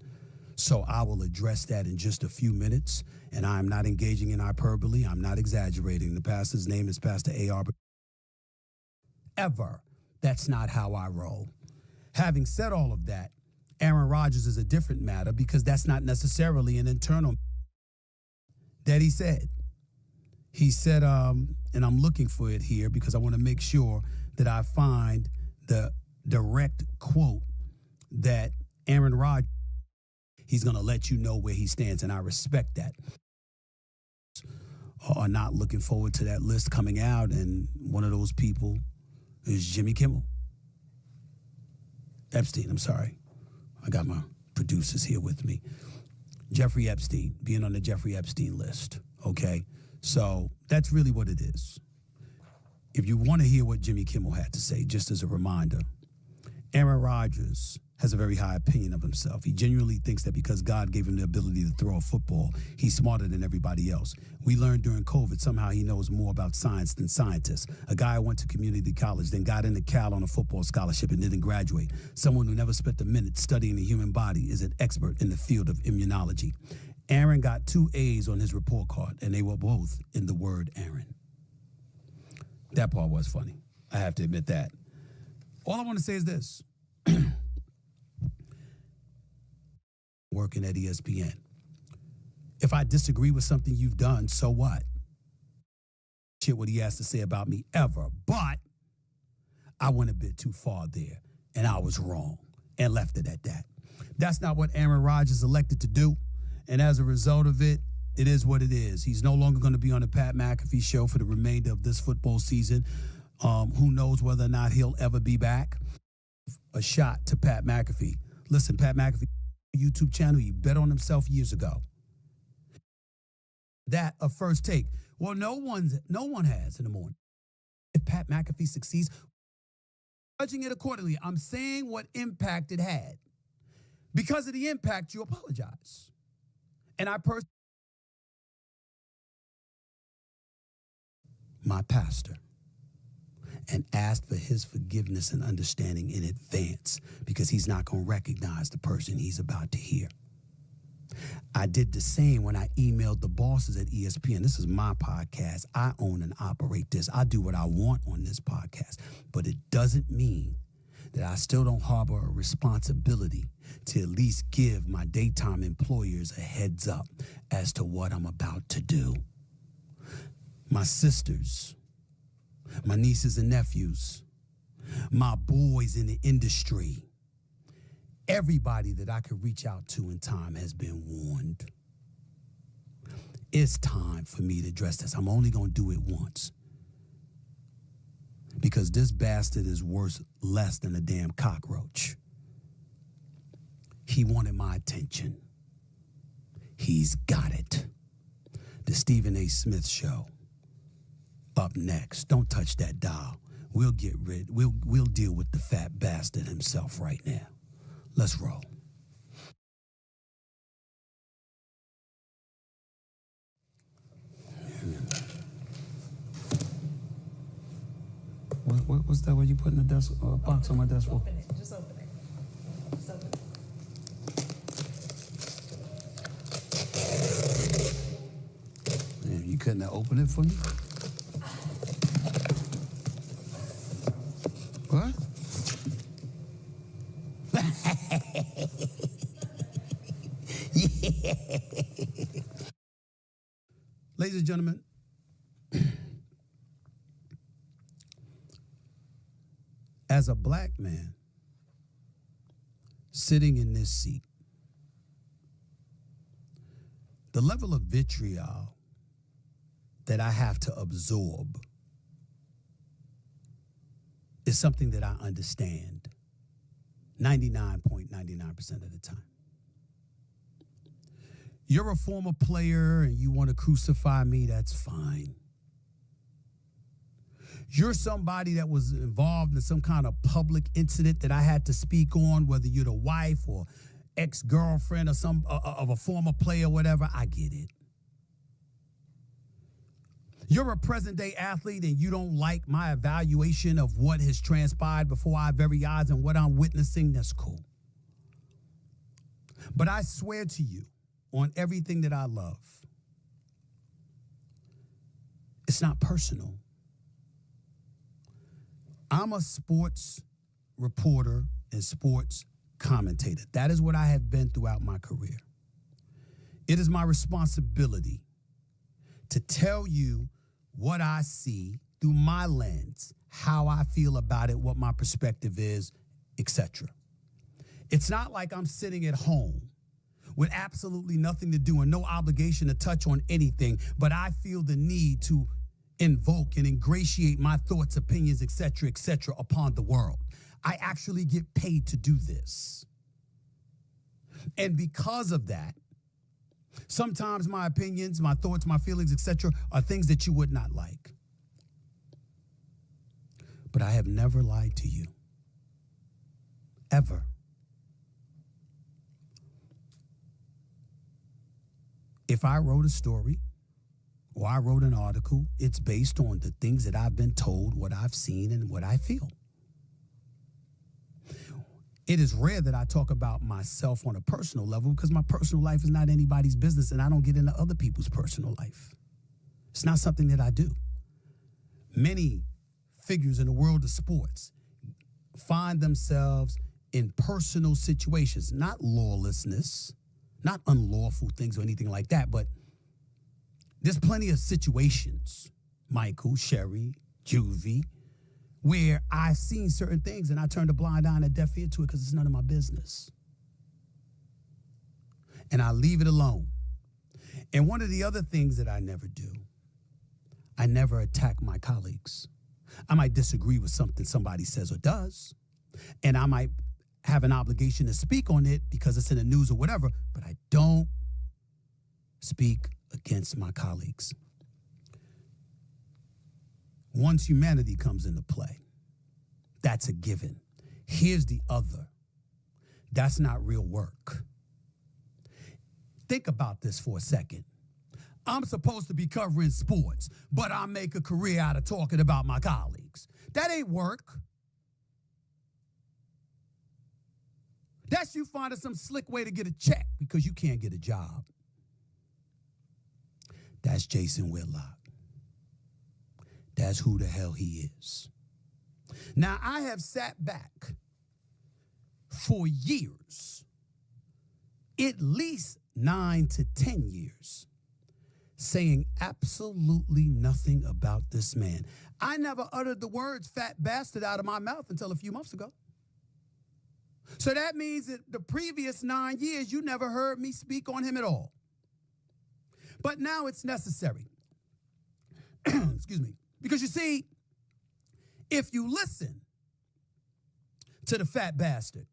So I will address that in just a few minutes, and I'm not engaging in hyperbole. I'm not exaggerating. The pastor's name is Pastor A.R. Ever. That's not how I roll. Having said all of that, Aaron Rodgers is a different matter because that's not necessarily an internal that he said. He said, and I'm looking for it here because I want to make sure that I find the direct quote that Aaron Rodgers, he's going to let you know where he stands, and I respect that. Are not looking forward to that list coming out, and one of those people is Jimmy Kimmel. Epstein, I'm sorry. I got my producers here with me. Jeffrey Epstein, being on the Jeffrey Epstein list, okay? So that's really what it is. If you want to hear what Jimmy Kimmel had to say, just as a reminder, Aaron Rodgers has a very high opinion of himself. He genuinely thinks that because God gave him the ability to throw a football, he's smarter than everybody else. We learned during COVID somehow he knows more about science than scientists. A guy who went to community college, then got into Cal on a football scholarship and didn't graduate. Someone who never spent a minute studying the human body is an expert in the field of immunology. Aaron got 2 A's on his report card, and they were both in the word Aaron. That part was funny. I have to admit that. All I want to say is this. working at ESPN. If I disagree with something you've done, so what? Shit what he has to say about me ever. But I went a bit too far there, and I was wrong, and left it at that. That's not what Aaron Rodgers elected to do, and as a result of it, it is what it is. He's no longer going to be on the Pat McAfee show for the remainder of this football season. Who knows whether or not he'll ever be back? A shot to Pat McAfee. Listen, Pat McAfee YouTube channel, he bet on himself years ago. That a first take. Well, no one has in the morning. If Pat McAfee succeeds, judging it accordingly, I'm saying what impact it had. Because of the impact, you apologize. And I personally, my pastor, and asked for his forgiveness and understanding in advance because he's not going to recognize the person he's about to hear. I did the same when I emailed the bosses at ESPN. This is my podcast. I own and operate this. I do what I want on this podcast. But it doesn't mean that I still don't harbor a responsibility to at least give my daytime employers a heads up as to what I'm about to do. My sisters, my nieces and nephews, my boys in the industry, everybody that I could reach out to in time has been warned. It's time for me to address this. I'm only going to do it once. Because this bastard is worth less than a damn cockroach. He wanted my attention. He's got it. The Stephen A. Smith Show. Up next. Don't touch that dial. We'll deal with the fat bastard himself right now. Let's roll. What's that? What you putting the desk box on my desk for? Open it. Just open it. Just open it. Man, you couldn't open it for me? What? Yeah. Ladies and gentlemen, as a black man sitting in this seat, the level of vitriol that I have to absorb is something that I understand 99.99% of the time. You're a former player and you want to crucify me, that's fine. You're somebody that was involved in some kind of public incident that I had to speak on, whether you're the wife or ex-girlfriend or some of a former player, whatever, I get it. You're a present-day athlete and you don't like my evaluation of what has transpired before our very eyes and what I'm witnessing, that's cool. But I swear to you, on everything that I love, it's not personal. I'm a sports reporter and sports commentator. That is what I have been throughout my career. It is my responsibility to tell you what I see through my lens, how I feel about it, what my perspective is, etc. It's not like I'm sitting at home with absolutely nothing to do and no obligation to touch on anything, but I feel the need to invoke and ingratiate my thoughts, opinions, etc., upon the world. I actually get paid to do this. And because of that, sometimes my opinions, my thoughts, my feelings, etc., are things that you would not like. But I have never lied to you. Ever. If I wrote a story or I wrote an article, it's based on the things that I've been told, what I've seen, and what I feel. It is rare that I talk about myself on a personal level because my personal life is not anybody's business and I don't get into other people's personal life. It's not something that I do. Many figures in the world of sports find themselves in personal situations, not lawlessness, not unlawful things or anything like that, but there's plenty of situations, Michael, Sherry, Juvie, where I've seen certain things and I turned a blind eye and a deaf ear to it because it's none of my business. And I leave it alone. And one of the other things that I never do, I never attack my colleagues. I might disagree with something somebody says or does, and I might have an obligation to speak on it because it's in the news or whatever, but I don't speak against my colleagues. Once humanity comes into play, that's a given. Here's the other. That's not real work. Think about this for a second. I'm supposed to be covering sports, but I make a career out of talking about my colleagues. That ain't work. That's you finding some slick way to get a check because you can't get a job. That's Jason Whitlock. That's who the hell he is. Now, I have sat back for years, at least 9 to 10 years, saying absolutely nothing about this man. I never uttered the words fat bastard out of my mouth until a few months ago. So that means that the previous 9 years, you never heard me speak on him at all. But now it's necessary. Excuse me. Because you see, if you listen to the fat bastard,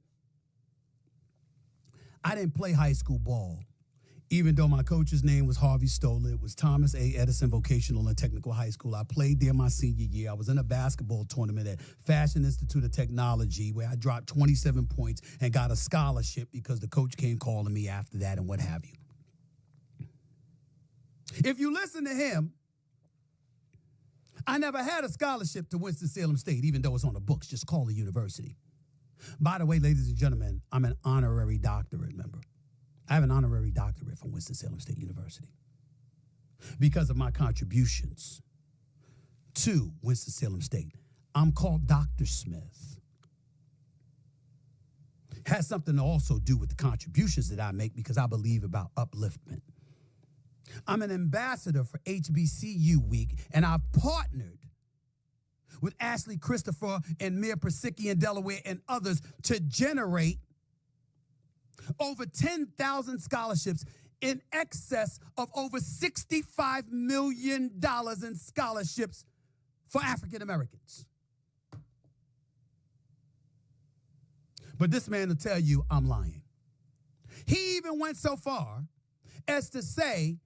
I didn't play high school ball, even though my coach's name was Harvey Stoller. It was Thomas A. Edison Vocational and Technical High School. I played there my senior year. I was in a basketball tournament at Fashion Institute of Technology where I dropped 27 points and got a scholarship because the coach came calling me after that and what have you. If you listen to him, I never had a scholarship to Winston-Salem State, even though it's on the books. Just call the university. By the way, ladies and gentlemen, I'm an honorary doctorate member. I have an honorary doctorate from Winston-Salem State University because of my contributions to Winston-Salem State. I'm called Dr. Smith. Has something to also do with the contributions that I make because I believe about upliftment. I'm an ambassador for HBCU Week, and I've partnered with Ashley Christopher and Mayor Persicki in Delaware and others to generate over 10,000 scholarships in excess of over $65 million in scholarships for African Americans. But this man will tell you I'm lying. He even went so far as to say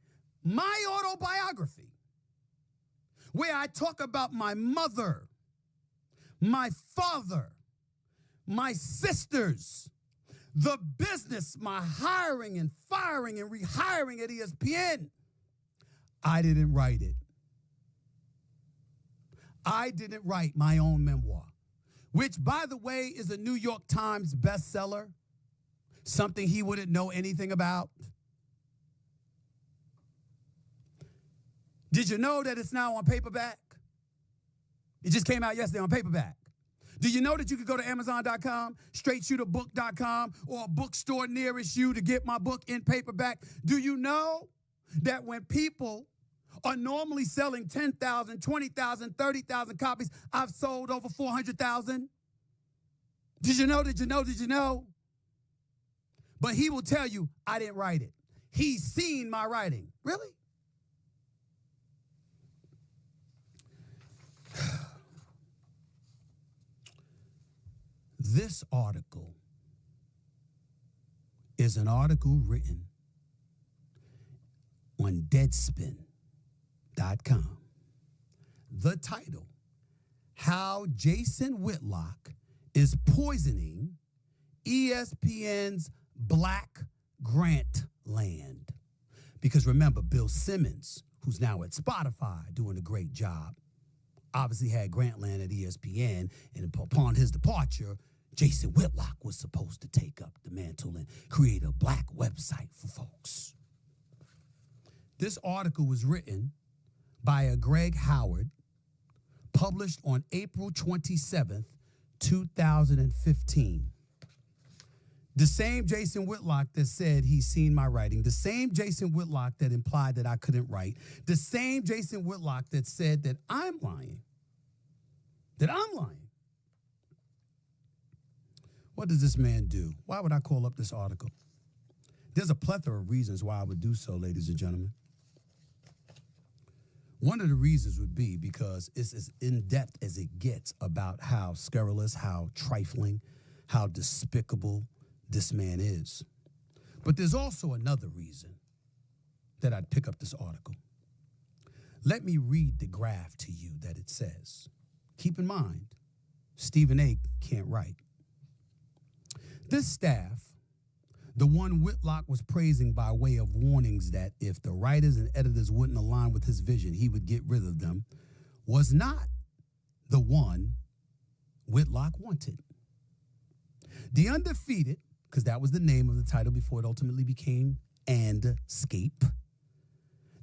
my autobiography, where I talk about my mother, my father, my sisters, the business, my hiring and firing and rehiring at ESPN. I didn't write it. I didn't write my own memoir, which, by the way, is a New York Times bestseller, something he wouldn't know anything about. Did you know that it's now on paperback? It just came out yesterday on paperback. Do you know that you could go to Amazon.com, straightshooterbook.com, or a bookstore nearest you to get my book in paperback? Do you know that when people are normally selling 10,000, 20,000, 30,000 copies, I've sold over 400,000? Did you know, did you know, did you know? But he will tell you, I didn't write it. He's seen my writing. Really? This article is an article written on Deadspin.com. The title, How Jason Whitlock is Poisoning ESPN's Black Grant Land. Because remember, Bill Simmons, who's now at Spotify doing a great job, obviously had Grantland at ESPN, and upon his departure, Jason Whitlock was supposed to take up the mantle and create a black website for folks. This article was written by a Greg Howard, published on April 27th, 2015. The same Jason Whitlock that said he's seen my writing, the same Jason Whitlock that implied that I couldn't write, the same Jason Whitlock that said that I'm lying. What does this man do? Why would I call up this article? There's a plethora of reasons why I would do so, ladies and gentlemen. One of the reasons would be because it's as in-depth as it gets about how scurrilous, how trifling, how despicable this man is. But there's also another reason that I'd pick up this article. Let me read the graph to you that it says. Keep in mind, Stephen A. can't write. This staff, the one Whitlock was praising by way of warnings that if the writers and editors wouldn't align with his vision, he would get rid of them, was not the one Whitlock wanted. The Undefeated, because that was the name of the title before it ultimately became Andscape.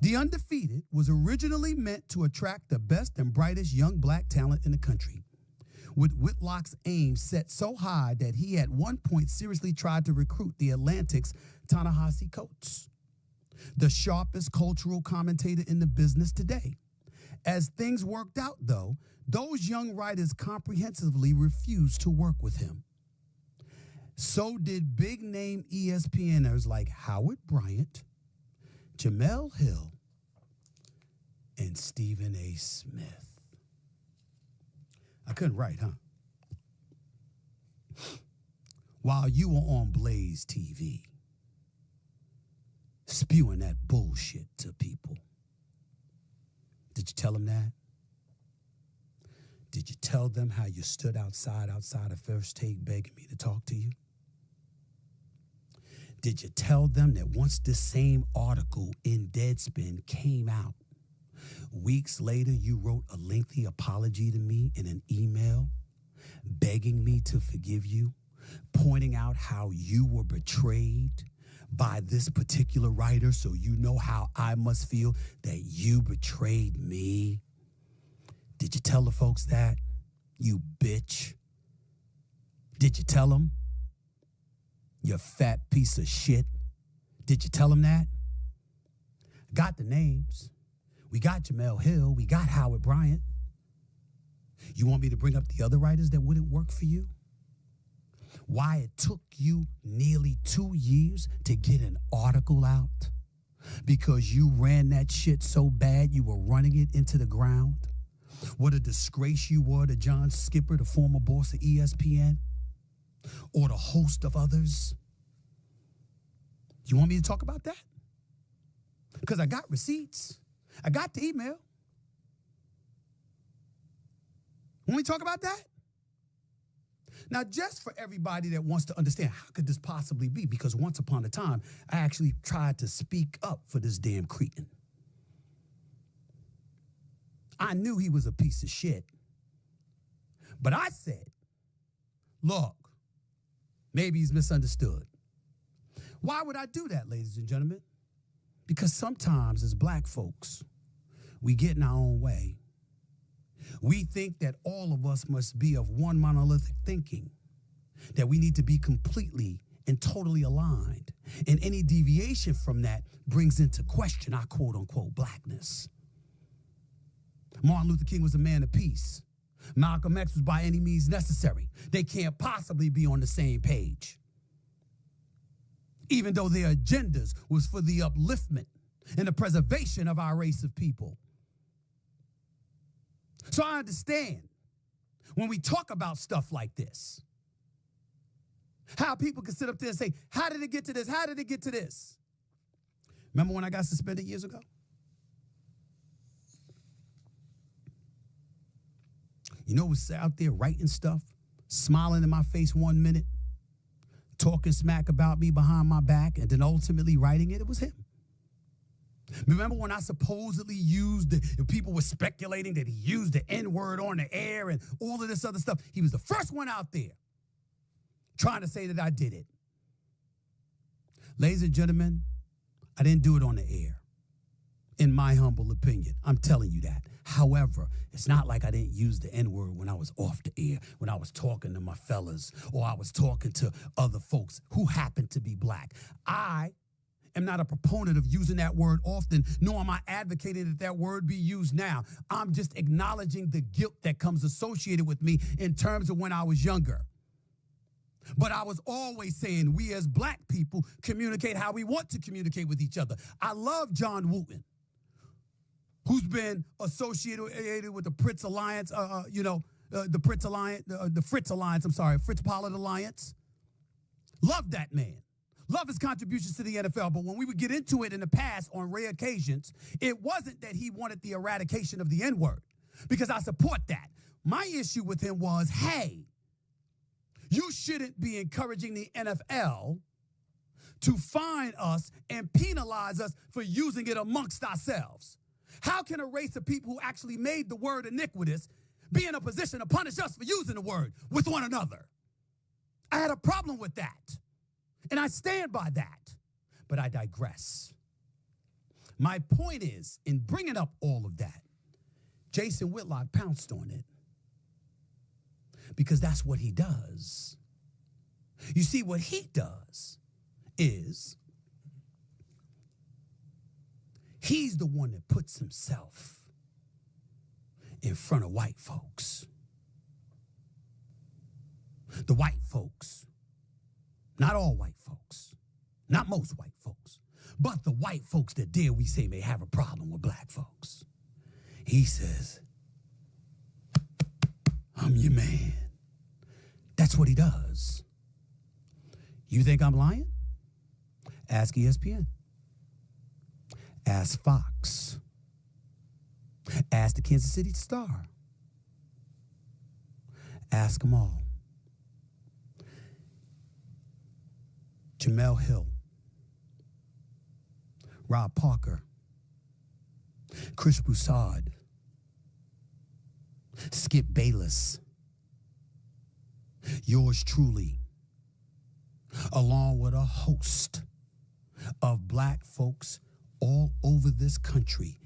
The Undefeated was originally meant to attract the best and brightest young black talent in the country, with Whitlock's aim set so high that he at one point seriously tried to recruit the Atlantic's Ta-Nehisi Coates, the sharpest cultural commentator in the business today. As things worked out, though, those young writers comprehensively refused to work with him. So did big-name ESPNers like Howard Bryant, Jamel Hill, and Stephen A. Smith. I couldn't write, huh? While you were on Blaze TV, spewing that bullshit to people. Did you tell them that? Did you tell them how you stood outside of First Take begging me to talk to you? Did you tell them that once this same article in Deadspin came out, weeks later you wrote a lengthy apology to me in an email, begging me to forgive you, pointing out how you were betrayed by this particular writer, so you know how I must feel that you betrayed me? Did you tell the folks that, you bitch? Did you tell them? You fat piece of shit. Did you tell them that? Got the names. We got Jamel Hill. We got Howard Bryant. You want me to bring up the other writers that wouldn't work for you? Why it took you nearly 2 years to get an article out? Because you ran that shit so bad you were running it into the ground? What a disgrace you were to John Skipper, the former boss of ESPN, or the host of others. You want me to talk about that? Because I got receipts. I got the email. Want me to talk about that? Now, just for everybody that wants to understand, how could this possibly be? Because once upon a time, I actually tried to speak up for this damn cretin. I knew he was a piece of shit. But I said, look, maybe he's misunderstood. Why would I do that, ladies and gentlemen? Because sometimes as black folks, we get in our own way. We think that all of us must be of one monolithic thinking, that we need to be completely and totally aligned. And any deviation from that brings into question our quote-unquote blackness. Martin Luther King was a man of peace. Malcolm X was by any means necessary. They can't possibly be on the same page, even though their agendas was for the upliftment and the preservation of our race of people. So I understand when we talk about stuff like this, how people can sit up there and say, how did it get to this? How did it get to this? Remember when I got suspended years ago? You know what's out there writing stuff, smiling in my face 1 minute, talking smack about me behind my back, and then ultimately writing it? It was him. Remember when I supposedly used, people were speculating that he used the N-word on the air and all of this other stuff? He was the first one out there trying to say that I did it. Ladies and gentlemen, I didn't do it on the air. in my humble opinion. I'm telling you that. However, it's not like I didn't use the N-word when I was off the air, when I was talking to my fellas, or I was talking to other folks who happen to be black. I am not a proponent of using that word often, nor am I advocating that that word be used now. I'm just acknowledging the guilt that comes associated with me in terms of when I was younger. But I was always saying we as black people communicate how we want to communicate with each other. I love John Wooten, who's been associated with the Fritz Alliance, the Fritz Alliance, Fritz Pollard Alliance. Love that man. Love his contributions to the NFL, but when we would get into it in the past on rare occasions, it wasn't that he wanted the eradication of the N-word, because I support that. My issue with him was, hey, you shouldn't be encouraging the NFL to fine us and penalize us for using it amongst ourselves. How can a race of people who actually made the word iniquitous be in a position to punish us for using the word with one another? I had a problem with that. And I stand by that, but I digress. My point is, in bringing up all of that, Jason Whitlock pounced on it because that's what he does. You see, what he does is he's the one that puts himself in front of white folks. The white folks. Not all white folks, not most white folks, but the white folks that dare we say may have a problem with black folks. He says, I'm your man. That's what he does. You think I'm lying? Ask ESPN. Ask Fox. Ask the Kansas City Star. Ask them all. Jamel Hill, Rob Parker, Chris Broussard, Skip Bayless, yours truly, along with a host of black folks all over this country.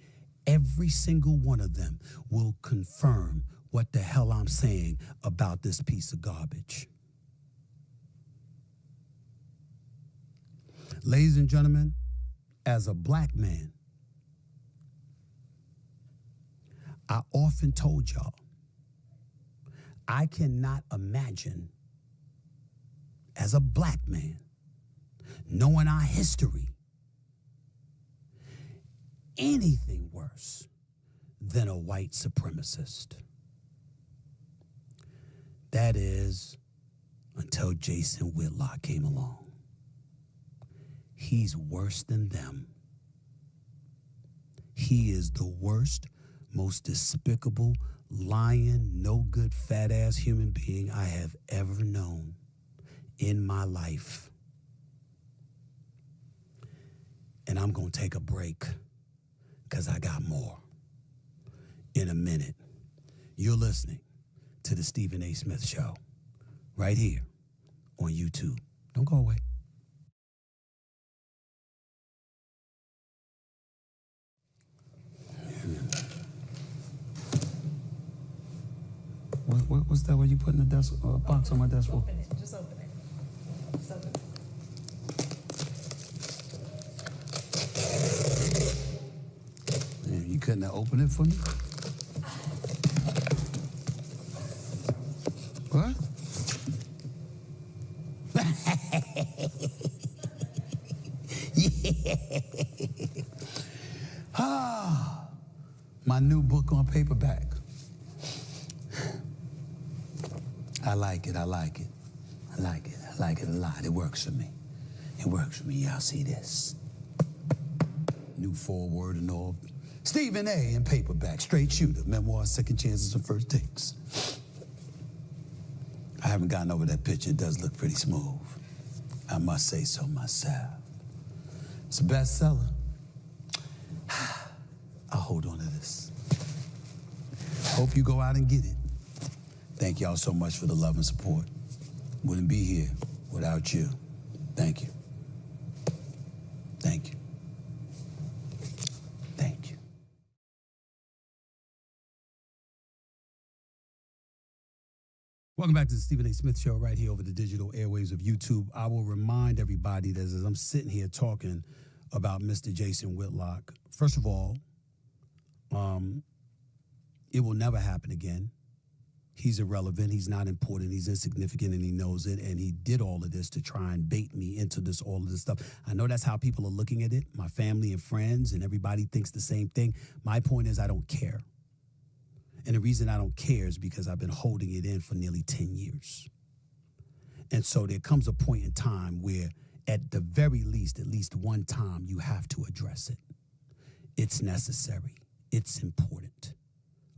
Every single one of them will confirm what the hell I'm saying about this piece of garbage. Ladies and gentlemen, as a black man, I often told y'all, I cannot imagine, as a black man, knowing our history, anything worse than a white supremacist. That is, until Jason Whitlock came along. He's worse than them. He is the worst, most despicable, lying, no good, fat-ass human being I have ever known in my life. And I'm going to take a break because I got more. In a minute, you're listening to the Stephen A. Smith Show right here on YouTube. Don't go away. What's that? What you putting the desk box on my desk for? Open it. Just open it. Just open it. Man, you couldn't have opened it for me? What? Yeah. Ah, my new book on paperback. I like it. I like it. I like it. I like it a lot. It works for me. It works for me. Y'all see this? New foreword and all. Stephen A. in paperback, straight shooter, memoir, second chances and first takes. I haven't gotten over that picture. It does look pretty smooth. I must say so myself. It's a bestseller. I'll hold on to this. Hope you go out and get it. Thank y'all so much for the love and support. Wouldn't be here without you. Thank you. Thank you. Thank you. Welcome back to the Stephen A. Smith Show right here over the digital airwaves of YouTube. I will remind everybody that as I'm sitting here talking about Mr. Jason Whitlock, first of all, it will never happen again. He's irrelevant. He's not important. He's insignificant, and he knows it. And he did all of this to try and bait me into all of this stuff. I know that's how people are looking at it. My family and friends and everybody thinks the same thing. My point is I don't care. And the reason I don't care is because I've been holding it in for nearly 10 years. And so there comes a point in time where at the very least, at least one time, you have to address it. It's necessary. It's important.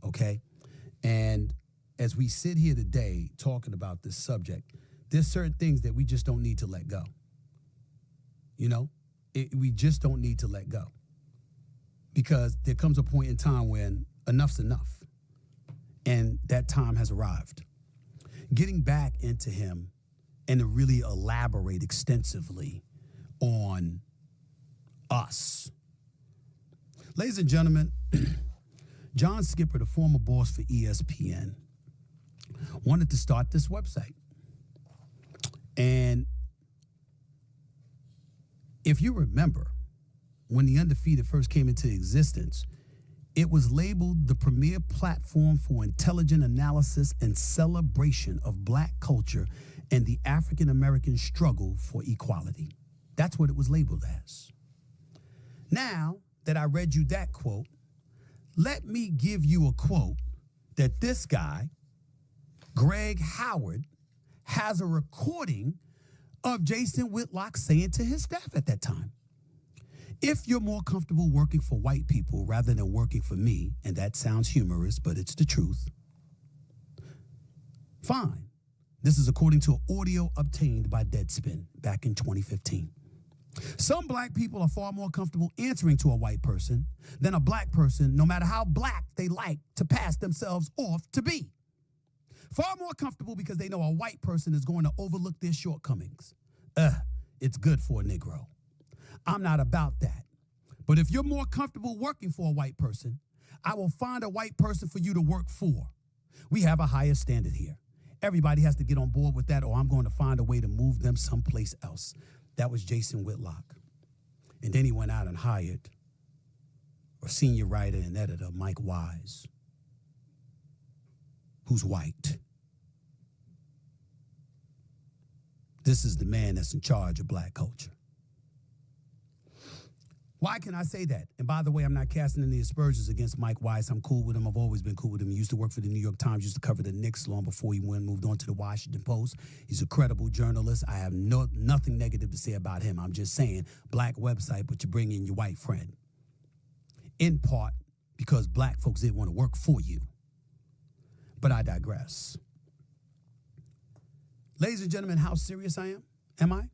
Okay? And as we sit here today talking about this subject, there's certain things that we just don't need to let go. You know? We just don't need to let go. Because there comes a point in time when enough's enough. And that time has arrived. Getting back into him and to really elaborate extensively on us. Ladies and gentlemen, John Skipper, the former boss for ESPN, wanted to start this website. And if you remember, when The Undefeated first came into existence, it was labeled the premier platform for intelligent analysis and celebration of Black culture and the African-American struggle for equality. That's what it was labeled as. Now that I read you that quote, let me give you a quote that this guy, Greg Howard, has a recording of Jason Whitlock saying to his staff at that time. If you're more comfortable working for white people rather than working for me, and that sounds humorous, but it's the truth, fine. This is according to audio obtained by Deadspin back in 2015. Some Black people are far more comfortable answering to a white person than a Black person, no matter how Black they like to pass themselves off to be. Far more comfortable because they know a white person is going to overlook their shortcomings. It's good for a Negro. I'm not about that. But if you're more comfortable working for a white person, I will find a white person for you to work for. We have a higher standard here. Everybody has to get on board with that, or I'm going to find a way to move them someplace else. That was Jason Whitlock. And then he went out and hired a senior writer and editor, Mike Wise, who's white. This is the man that's in charge of Black culture. Why can I say that? And by the way, I'm not casting any aspersions against Mike Wise. I'm cool with him. I've always been cool with him. He used to work for the New York Times, used to cover the Knicks long before he moved on to the Washington Post. He's a credible journalist. I have nothing negative to say about him. I'm just saying, Black website, but you bring in your white friend. In part because Black folks didn't want to work for you. But I digress. Ladies and gentlemen, how serious I am? Am I?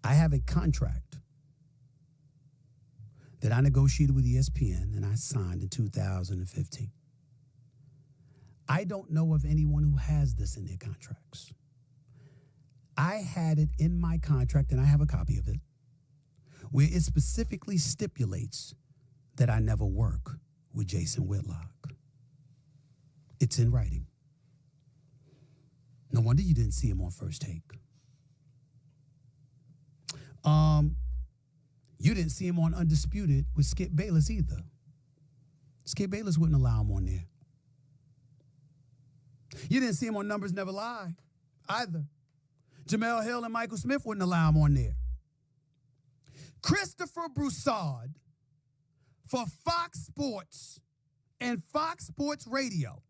I have a contract that I negotiated with ESPN and I signed in 2015. I don't know of anyone who has this in their contracts. I had it in my contract, and I have a copy of it, where it specifically stipulates that I never work with Jason Whitlock. It's in writing. No wonder you didn't see him on First Take. You didn't see him on Undisputed with Skip Bayless either. Skip Bayless wouldn't allow him on there. You didn't see him on Numbers Never Lie either. Jamel Hill and Michael Smith wouldn't allow him on there. Christopher Broussard for Fox Sports and Fox Sports Radio.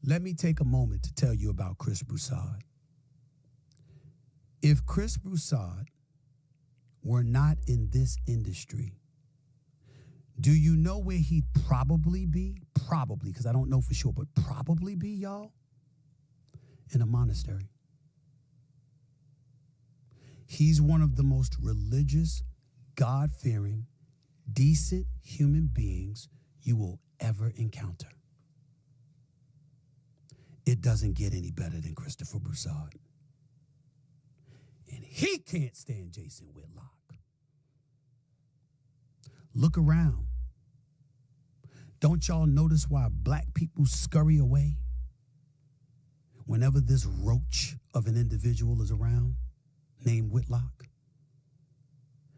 Let me take a moment to tell you about Chris Broussard. If Chris Broussard were not in this industry, do you know where he'd probably be? Probably, because I don't know for sure, but probably be, y'all, in a monastery. He's one of the most religious, God-fearing, decent human beings you will ever encounter. It doesn't get any better than Christopher Broussard. And he can't stand Jason Whitlock. Look around. Don't y'all notice why black people scurry away whenever this roach of an individual is around named Whitlock?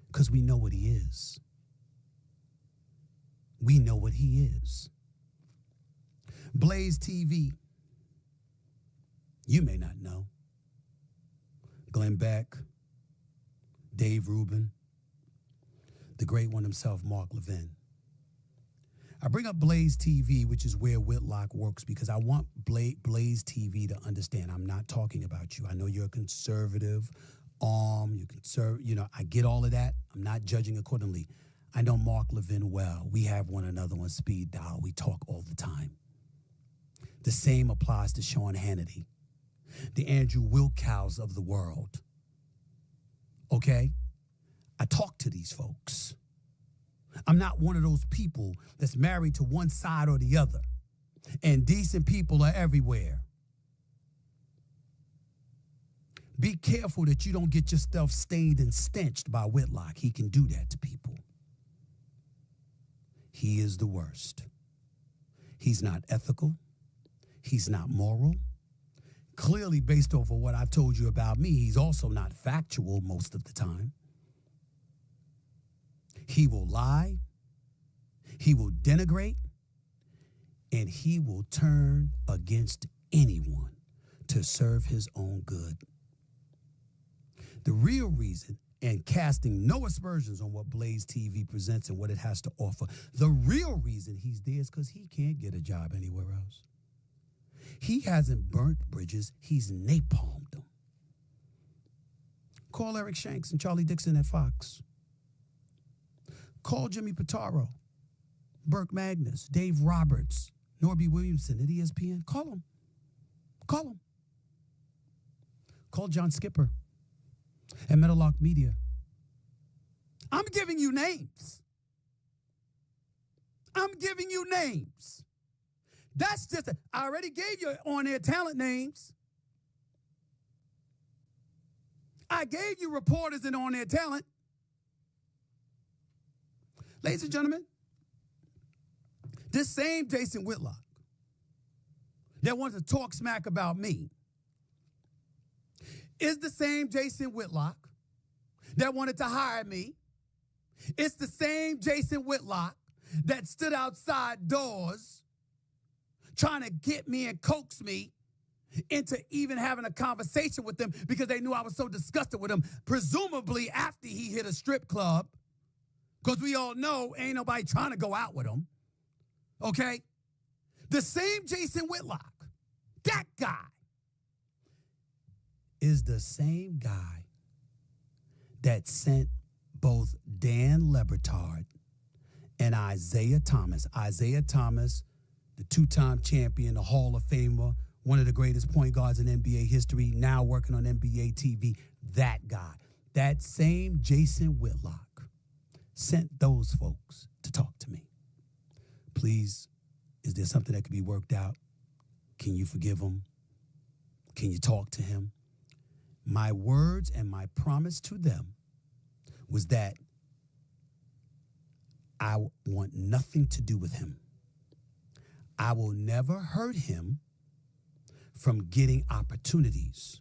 Because we know what he is. We know what he is. Blaze TV, you may not know. Glenn Beck, Dave Rubin, the great one himself, Mark Levin. I bring up Blaze TV, which is where Whitlock works, because I want Blaze TV to understand I'm not talking about you. I know you're a conservative, I get all of that. I'm not judging accordingly. I know Mark Levin well. We have one another on speed dial. We talk all the time. The same applies to Sean Hannity, the Andrew Wilkows of the world. Okay? I talk to these folks. I'm not one of those people that's married to one side or the other. And decent people are everywhere. Be careful that you don't get your stuff stained and stenched by Whitlock. He can do that to people. He is the worst. He's not ethical. He's not moral. Clearly, based over what I've told you about me, he's also not factual most of the time. He will lie. He will denigrate. And he will turn against anyone to serve his own good. The real reason, and casting no aspersions on what Blaze TV presents and what it has to offer, the real reason he's there is because he can't get a job anywhere else. He hasn't burnt bridges, he's napalmed them. Call Eric Shanks and Charlie Dixon at Fox. Call Jimmy Pitaro, Burke Magnus, Dave Roberts, Norby Williamson at ESPN. Call them. Call them. Call John Skipper at Meadowlark Media. I'm giving you names. I'm giving you names. That's just, I already gave you on-air talent names. I gave you reporters and on-air talent. Ladies and gentlemen, this same Jason Whitlock that wants to talk smack about me is the same Jason Whitlock that wanted to hire me. It's the same Jason Whitlock that stood outside doors trying to get me and coax me into even having a conversation with them because they knew I was so disgusted with him, presumably after he hit a strip club, because we all know ain't nobody trying to go out with him, okay? The same Jason Whitlock, that guy, is the same guy that sent both Dan Lebertard and Isaiah Thomas. Isaiah Thomas, the two-time champion, the Hall of Famer, one of the greatest point guards in NBA history, now working on NBA TV. That guy, that same Jason Whitlock, sent those folks to talk to me. Please, is there something that could be worked out? Can you forgive him? Can you talk to him? My words and my promise to them was that I want nothing to do with him. I will never hurt him from getting opportunities,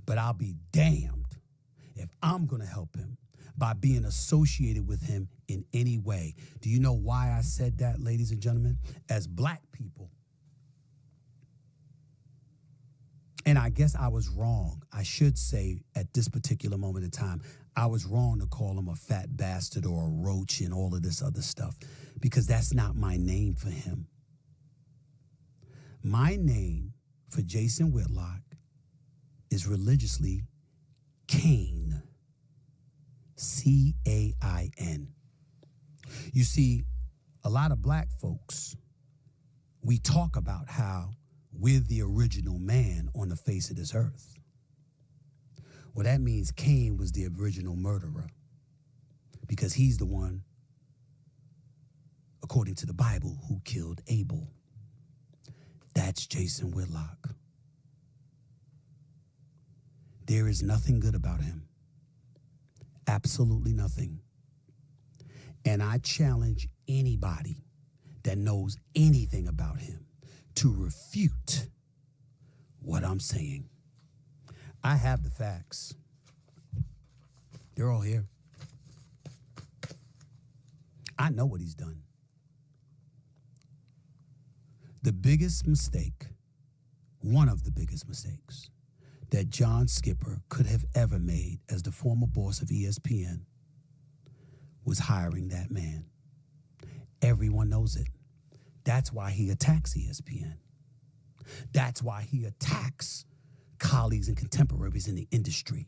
but I'll be damned if I'm going to help him by being associated with him in any way. Do you know why I said that, ladies and gentlemen? As black people, and I guess I was wrong. I should say at this particular moment in time, I was wrong to call him a fat bastard or a roach and all of this other stuff, because that's not my name for him. My name for Jason Whitlock is religiously Cain. C-A-I-N. You see, a lot of black folks, we talk about how we're the original man on the face of this earth. Well, that means Cain was the original murderer, because he's the one, according to the Bible, who killed Abel. That's Jason Whitlock. There is nothing good about him. Absolutely nothing. And I challenge anybody that knows anything about him to refute what I'm saying. I have the facts. They're all here. I know what he's done. The biggest mistake, one of the biggest mistakes that John Skipper could have ever made as the former boss of ESPN was hiring that man. Everyone knows it. That's why he attacks ESPN. That's why he attacks colleagues and contemporaries in the industry.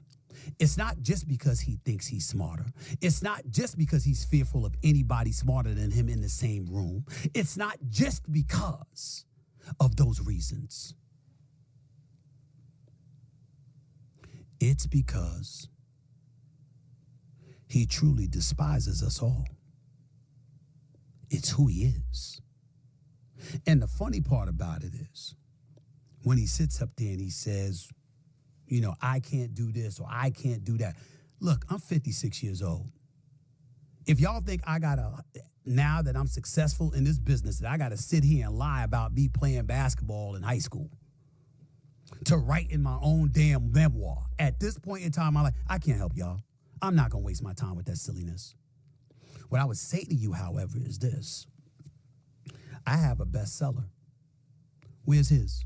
It's not just because he thinks he's smarter. It's not just because he's fearful of anybody smarter than him in the same room. It's not just because of those reasons. It's because he truly despises us all. It's who he is. And the funny part about it is, when he sits up there and he says, you know, I can't do this or I can't do that. Look, I'm 56 years old. If y'all think now that I'm successful in this business, that I gotta sit here and lie about me playing basketball in high school to write in my own damn memoir at this point in time in my life, I can't help y'all. I'm not gonna waste my time with that silliness. What I would say to you, however, is this. I have a bestseller. Where's his?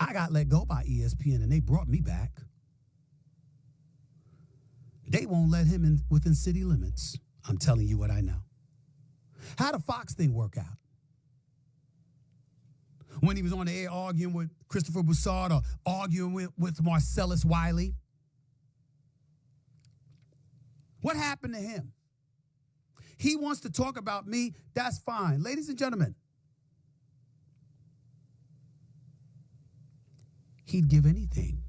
I got let go by ESPN and they brought me back. They won't let him in within city limits. I'm telling you what I know. How the Fox thing work out? When he was on the air arguing with Christopher Broussard or arguing with Marcellus Wiley? What happened to him? He wants to talk about me, that's fine. Ladies and gentlemen, he'd give anything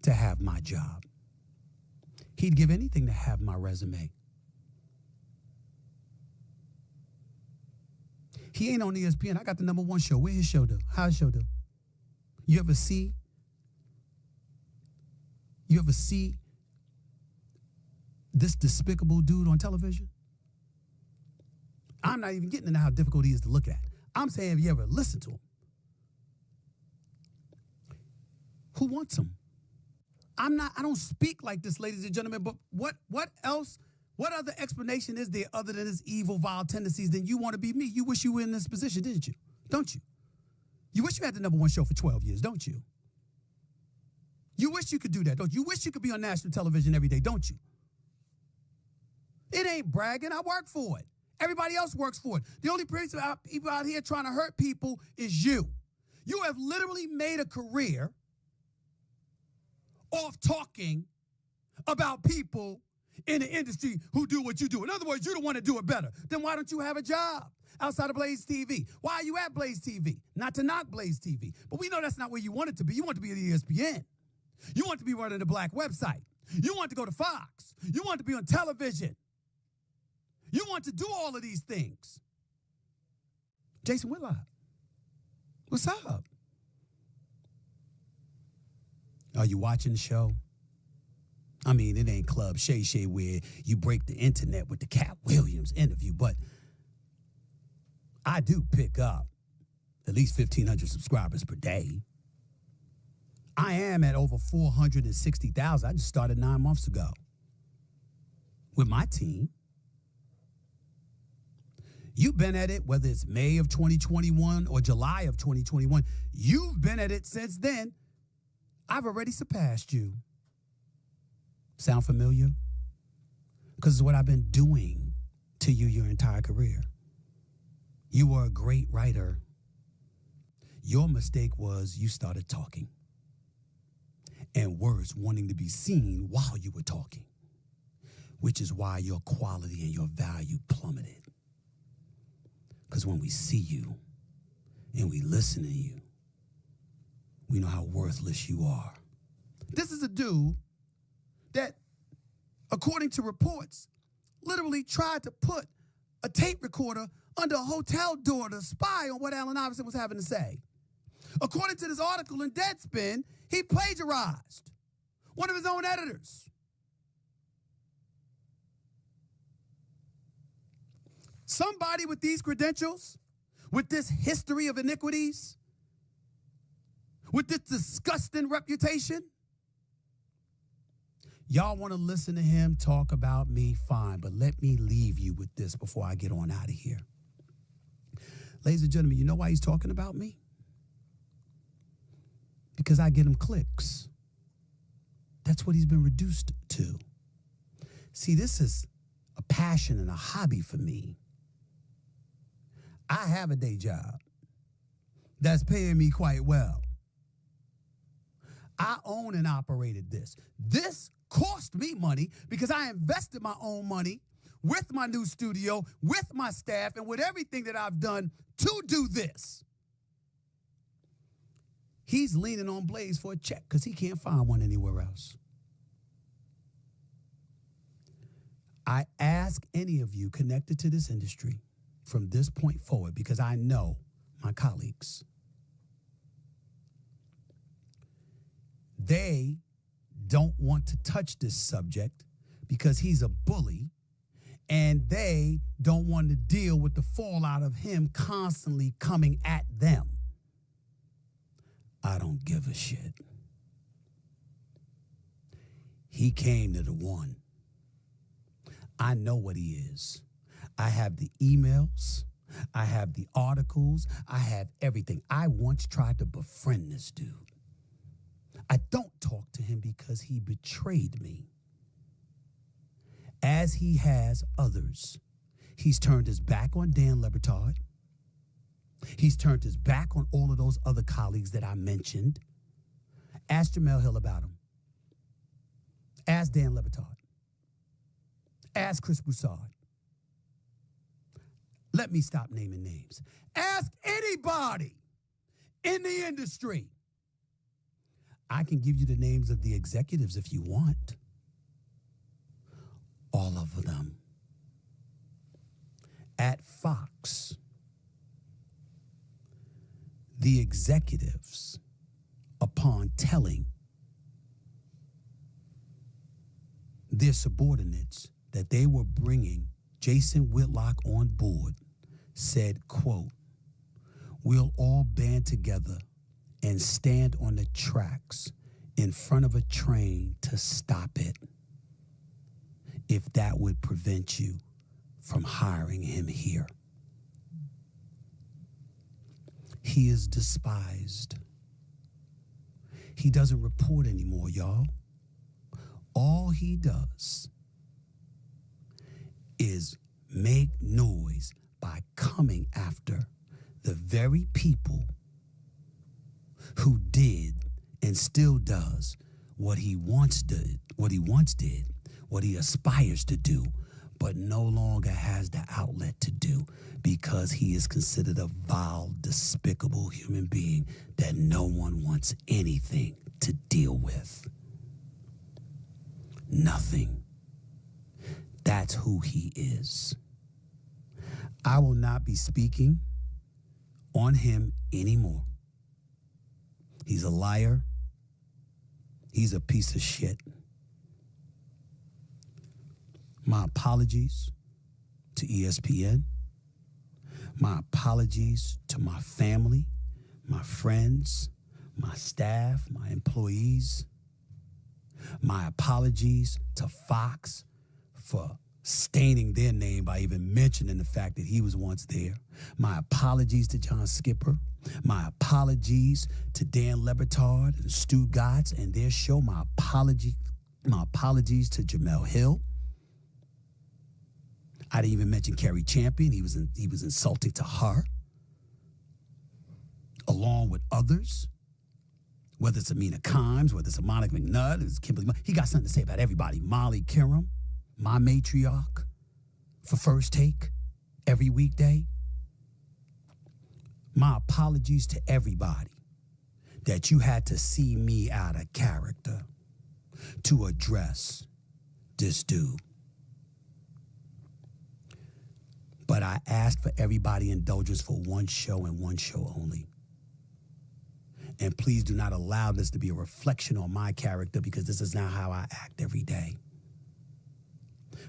to have my job. He'd give anything to have my resume. He ain't on ESPN. I got the #1 show. Where his show do? How his show do? You ever see this despicable dude on television? I'm not even getting into how difficult he is to look at. I'm saying, have you ever listened to him? Who wants him? I don't speak like this, ladies and gentlemen, but what else? What other explanation is there other than his evil, vile tendencies than you want to be me? You wish you were in this position, didn't you? Don't you? You wish you had the #1 show for 12 years, don't you? You wish you could do that, don't you? You wish you could be on national television every day, don't you? It ain't bragging. I work for it. Everybody else works for it. The only person people out here trying to hurt people is you. You have literally made a career off talking about people in the industry who do what you do. In other words, you don't want to do it better. Then why don't you have a job outside of Blaze TV? Why are you at Blaze TV? Not to knock Blaze TV, but we know that's not where you want it to be. You want to be at ESPN. You want to be running the black website. You want to go to Fox. You want to be on television. You want to do all of these things. Jason Whitlock, what's up? Are you watching the show? I mean, it ain't Club Shay Shay where you break the internet with the Cat Williams interview, but I do pick up at least 1,500 subscribers per day. I am at over 460,000. I just started 9 months ago with my team. You've been at it, whether it's May of 2021 or July of 2021. You've been at it since then. I've already surpassed you. Sound familiar? Because it's what I've been doing to you your entire career. You were a great writer. Your mistake was you started talking. And words wanting to be seen while you were talking. Which is why your quality and your value plummeted. Because when we see you and we listen to you, we know how worthless you are. This is a dude that, according to reports, literally tried to put a tape recorder under a hotel door to spy on what Allen Iverson was having to say. According to this article in Deadspin, he plagiarized one of his own editors. Somebody with these credentials, with this history of iniquities, with this disgusting reputation, y'all want to listen to him talk about me, fine, but let me leave you with this before I get on out of here. Ladies and gentlemen, you know why he's talking about me? Because I get him clicks. That's what he's been reduced to. See, this is a passion and a hobby for me. I have a day job that's paying me quite well. I own and operated this. This cost me money because I invested my own money with my new studio, with my staff, and with everything that I've done to do this. He's leaning on Blaze for a check because he can't find one anywhere else. I ask any of you connected to this industry from this point forward, because I know my colleagues, they don't want to touch this subject because he's a bully, and they don't want to deal with the fallout of him constantly coming at them. I don't give a shit. He came to the one. I know what he is. I have the emails. I have the articles. I have everything. I once tried to befriend this dude. I don't talk to him because he betrayed me. As he has others. He's turned his back on Dan Le Batard. He's turned his back on all of those other colleagues that I mentioned. Ask Jamel Hill about him. Ask Dan Le Batard. Ask Chris Broussard. Let me stop naming names. Ask anybody in the industry. I can give you the names of the executives if you want. All of them. At Fox, the executives, upon telling their subordinates that they were bringing Jason Whitlock on board, said, quote, "We'll all band together and stand on the tracks in front of a train to stop it, if that would prevent you from hiring him here." He is despised. He doesn't report anymore, y'all. All he does is make noise by coming after the very people who did and still does what he once did, what he aspires to do, but no longer has the outlet to do because he is considered a vile, despicable human being that no one wants anything to deal with. Nothing. That's who he is. I will not be speaking on him anymore. He's a liar. He's a piece of shit. My apologies to ESPN. My apologies to my family, my friends, my staff, my employees. My apologies to Fox for staining their name by even mentioning the fact that he was once there. My apologies to John Skipper. My apologies to Dan Le Batard and Stu Gotts and their show. My apologies to Jamel Hill. I didn't even mention Kerry Champion. He was insulting to her, along with others. Whether it's Amina Kimes, whether it's a Monica McNutt, it's Kimberly, he got something to say about everybody. Molly Kiram, my matriarch for First Take every weekday. My apologies to everybody that you had to see me out of character to address this dude. But I asked for everybody indulgence for one show and one show only. And please do not allow this to be a reflection on my character, because this is not how I act every day.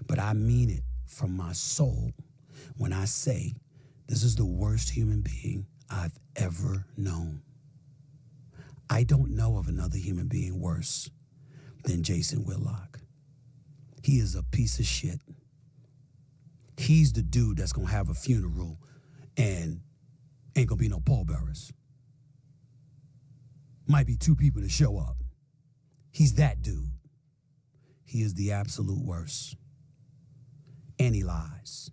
But I mean it from my soul, when I say this is the worst human being I've ever known. I don't know of another human being worse than Jason Whitlock. He is a piece of shit. He's the dude that's gonna have a funeral and ain't gonna be no pallbearers. Might be 2 people to show up. He's that dude. He is the absolute worst. And he lies.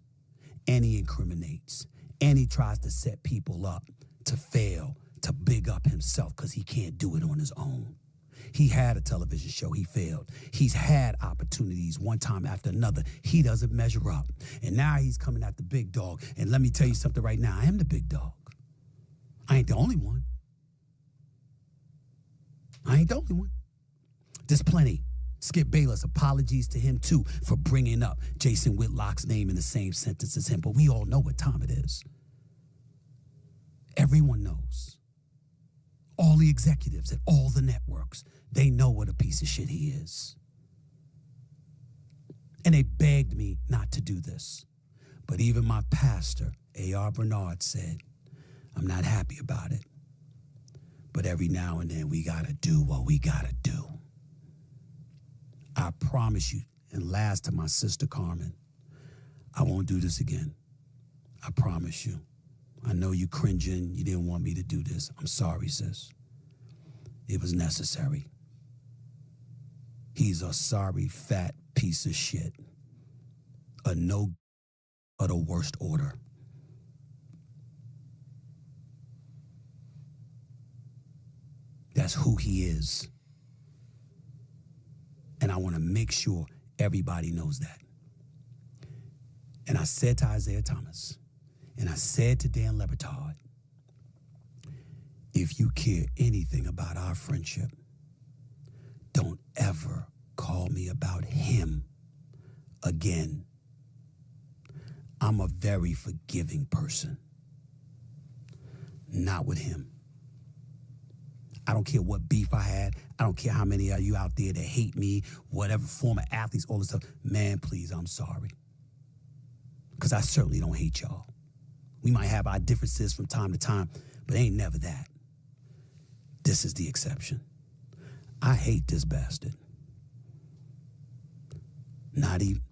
And he incriminates. And he tries to set people up to fail, to big up himself because he can't do it on his own. He had a television show. He failed. He's had opportunities one time after another. He doesn't measure up. And now he's coming at the big dog. And let me tell you something right now. I am the big dog. I ain't the only one. I ain't the only one. There's plenty. Skip Bayless, apologies to him too for bringing up Jason Whitlock's name in the same sentence as him. But we all know what time it is. Everyone knows. All the executives at all the networks, they know what a piece of shit he is. And they begged me not to do this. But even my pastor, A.R. Bernard, said, I'm not happy about it. But every now and then we gotta do what we gotta do. I promise you, and last to my sister Carmen, I won't do this again. I promise you. I know you cringing, you didn't want me to do this. I'm sorry, sis. It was necessary. He's a sorry, fat piece of shit. A no of the worst order. That's who he is. And I want to make sure everybody knows that. And I said to Isaiah Thomas, and I said to Dan Le Batard, if you care anything about our friendship, don't ever call me about him again. I'm a very forgiving person. Not with him. I don't care what beef I had. I don't care how many of you out there that hate me, whatever, former athletes, all this stuff. Man, please, I'm sorry. Because I certainly don't hate y'all. We might have our differences from time to time, but ain't never that. This is the exception. I hate this bastard. Not even,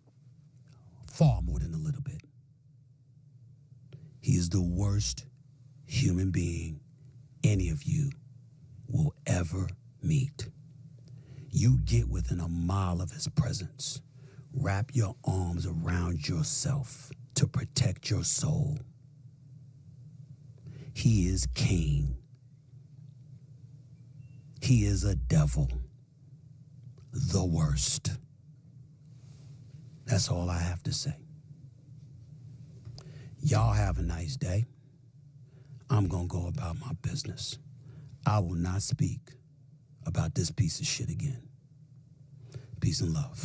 far more than a little bit. He is the worst human being any of you will ever meet. You get within a mile of his presence. Wrap your arms around yourself to protect your soul. He is Cain. He is a devil. The worst. That's all I have to say. Y'all have a nice day. I'm gonna go about my business. I will not speak about this piece of shit again. Peace and love.